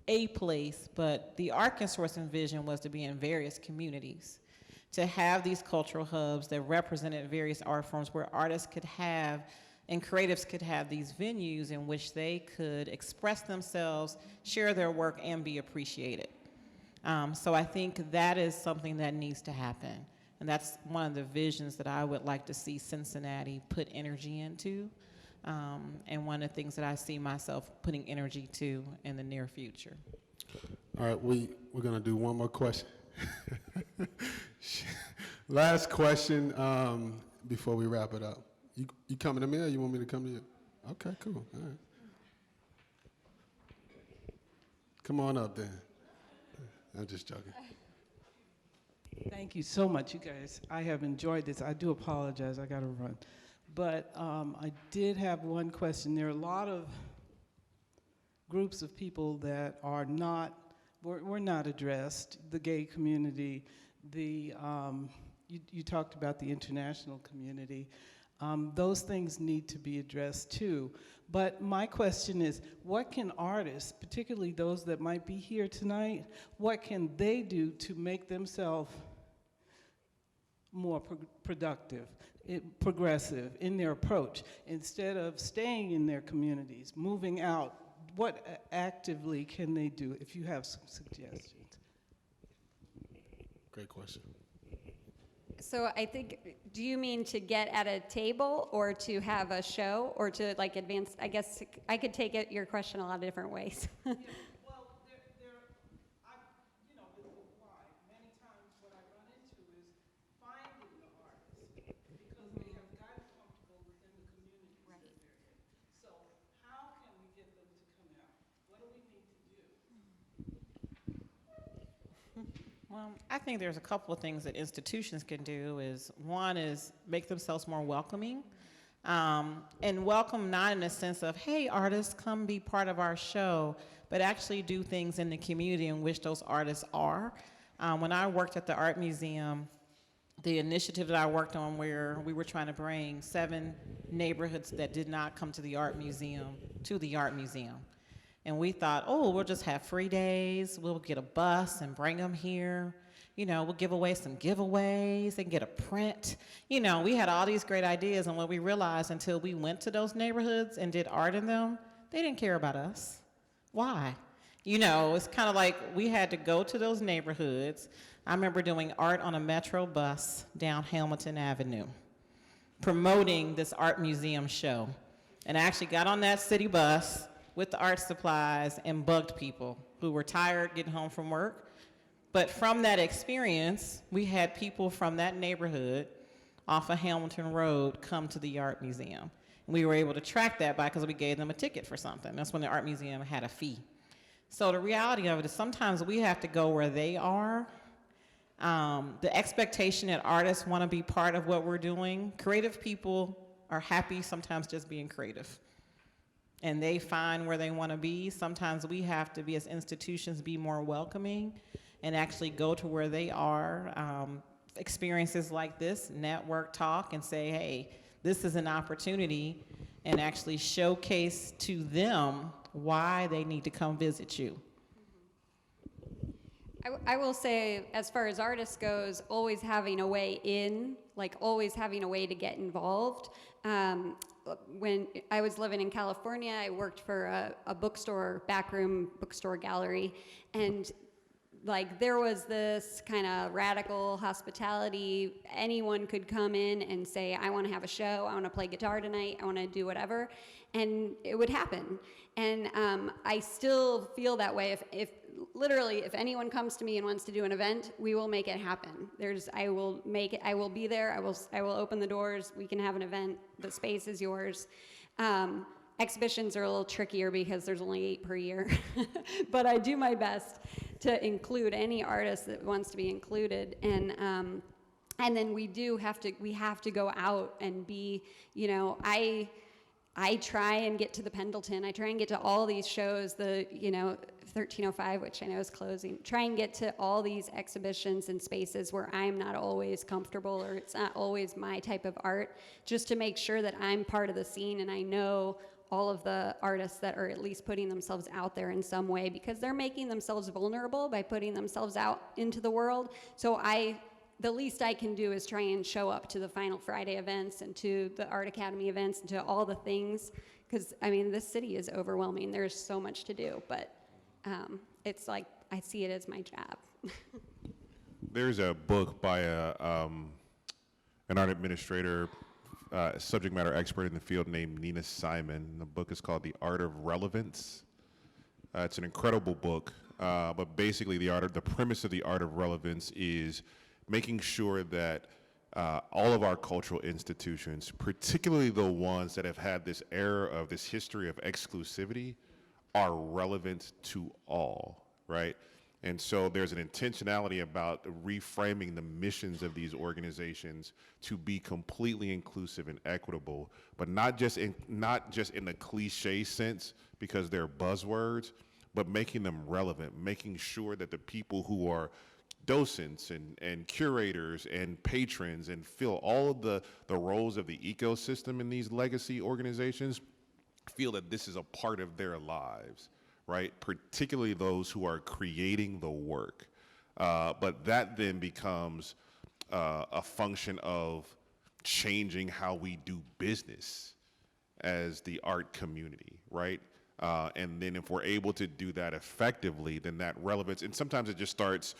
a place, but the Art Consortium vision was to be in various communities, to have these cultural hubs that represented various art forms where artists could have and creatives could have these venues in which they could express themselves, share their work, and be appreciated. So I think that is something that needs to happen. And that's one of the visions that I would like to see Cincinnati put energy into, and one of the things that I see myself putting energy to in the near future. All right, we're gonna do one more question. Last question before we wrap it up. You coming to me or you want me to come to you? Okay, cool. All right. Come on up then. I'm just joking. Thank you so much, you guys. I have enjoyed this. I do apologize, I gotta run. But I did have one question. There are a lot of groups of people that are were not addressed. The gay community, you talked about the international community. Those things need to be addressed too. But my question is, what can artists, particularly those that might be here tonight, what can they do to make themselves more productive, progressive in their approach, instead of staying in their communities, moving out? What actively can they do, if you have some suggestions? Great question. So I think, do you mean to get at a table or to have a show or to like advance? I guess I could take your question a lot of different ways. Yeah, well, with why, many times what I run into is finding the artists because they have gotten comfortable within the community that they're in. So how can we get them to come out? What do we need to do? Well, I think there's a couple of things that institutions can do. One is make themselves more welcoming, and welcome not in the sense of, hey, artists, come be part of our show, but actually do things in the community in which those artists are. When I worked at the Art Museum, the initiative that I worked on where we were trying to bring 7 neighborhoods that did not come to the Art Museum to the Art Museum. And we thought, oh, we'll just have free days. We'll get a bus and bring them here. We'll give away some giveaways and get a print. We had all these great ideas, and what we realized until we went to those neighborhoods and did art in them, they didn't care about us. Why? It's kind of like we had to go to those neighborhoods. I remember doing art on a metro bus down Hamilton Avenue, promoting this art museum show. And I actually got on that city bus with the art supplies and bugged people who were tired getting home from work. But from that experience, we had people from that neighborhood off of Hamilton Road come to the art museum. And we were able to track that because we gave them a ticket for something. That's when the art museum had a fee. So the reality of it is sometimes we have to go where they are. The expectation that artists want to be part of what we're doing, creative people are happy sometimes just being creative. And they find where they want to be. Sometimes we have to be, as institutions, be more welcoming and actually go to where they are. Experiences like this, network, talk, and say, hey, this is an opportunity, and actually showcase to them why they need to come visit you. I will say, as far as artists goes, always having a way in, like always having a way to get involved. When I was living in California, I worked for a bookstore, backroom bookstore gallery, and like there was this kind of radical hospitality. Anyone could come in and say, I want to have a show, I want to play guitar tonight, I want to do whatever, and it would happen. And I still feel that way. If anyone comes to me and wants to do an event, we will make it happen. I will be there, I will open the doors, we can have an event, the space is yours. exhibitions are a little trickier because there's only 8 per year, but I do my best to include any artist that wants to be included. And then we have to go out and be, you know, I try and get to the Pendleton. I try and get to all these shows, the, you know, 1305, which I know is closing. Try and get to all these exhibitions and spaces where I'm not always comfortable or it's not always my type of art, just to make sure that I'm part of the scene and I know all of the artists that are at least putting themselves out there in some way, because they're making themselves vulnerable by putting themselves out into the world. So the least I can do is try and show up to the Final Friday events and to the Art Academy events and to all the things, because I mean, this city is overwhelming. There's so much to do, but it's like I see it as my job. There's a book by an art administrator, subject matter expert in the field named Nina Simon. The book is called The Art of Relevance. It's an incredible book, but basically the premise of The Art of Relevance is making sure that all of our cultural institutions, particularly the ones that have had this era of this history of exclusivity, are relevant to all, right? And so there's an intentionality about reframing the missions of these organizations to be completely inclusive and equitable, but not just in the cliche sense because they're buzzwords, but making them relevant, making sure that the people who are docents and curators and patrons and fill all of the roles of the ecosystem in these legacy organizations feel that this is a part of their lives, right? Particularly those who are creating the work. But that then becomes a function of changing how we do business as the art community, right? And then if we're able to do that effectively, then that relevance, and sometimes it just starts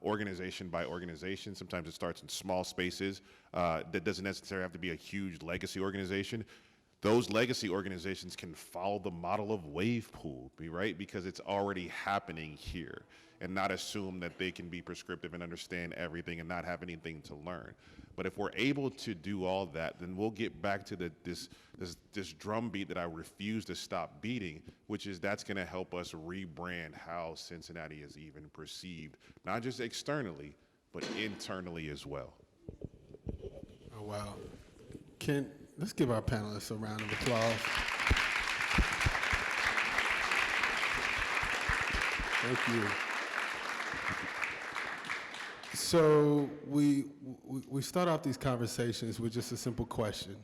organization by organization. Sometimes it starts in small spaces. That doesn't necessarily have to be a huge legacy organization. Those legacy organizations can follow the model of wave pool, right? Because it's already happening here, and not assume that they can be prescriptive and understand everything and not have anything to learn. But if we're able to do all that, then we'll get back to this drumbeat that I refuse to stop beating, which is that's going to help us rebrand how Cincinnati is even perceived, not just externally, but internally as well. Oh, wow. Let's give our panelists a round of applause. Thank you. So we start off these conversations with just a simple question,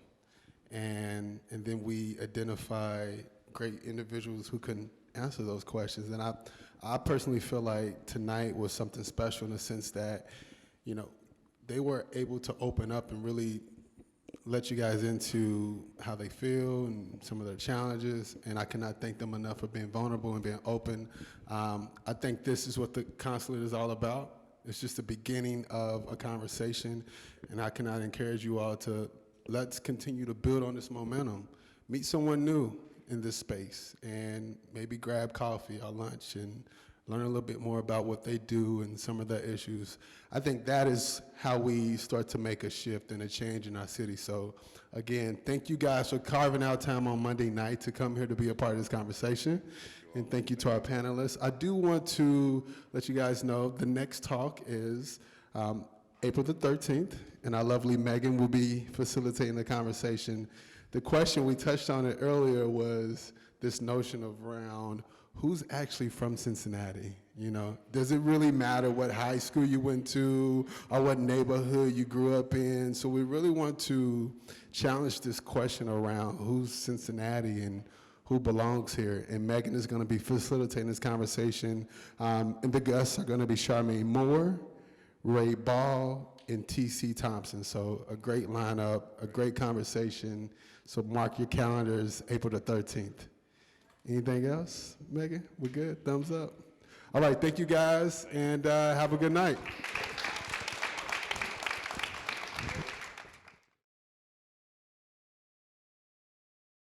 and then we identify great individuals who can answer those questions. And I personally feel like tonight was something special in the sense that, you know, they were able to open up and really let you guys into how they feel and some of their challenges, and I cannot thank them enough for being vulnerable and being open. I think this is what the Consulate is all about. It's just the beginning of a conversation, and I cannot encourage you all to let's continue to build on this momentum. Meet someone new in this space, and maybe grab coffee or lunch and learn a little bit more about what they do and some of their issues. I think that is how we start to make a shift and a change in our city. So again, thank you guys for carving out time on Monday night to come here to be a part of this conversation. And thank you to our panelists. I do want to let you guys know the next talk is April the 13th, and our lovely Megan will be facilitating the conversation. The question, we touched on it earlier, was this notion of around who's actually from Cincinnati? You know, does it really matter what high school you went to or what neighborhood you grew up in? So we really want to challenge this question around who's Cincinnati and who belongs here. And Megan is going to be facilitating this conversation. And the guests are going to be Charmaine Moore, Ray Ball, and T.C. Thompson. So a great lineup, a great conversation. So mark your calendars, April the 13th. Anything else, Megan? We're good? Thumbs up? All right, thank you guys, and have a good night.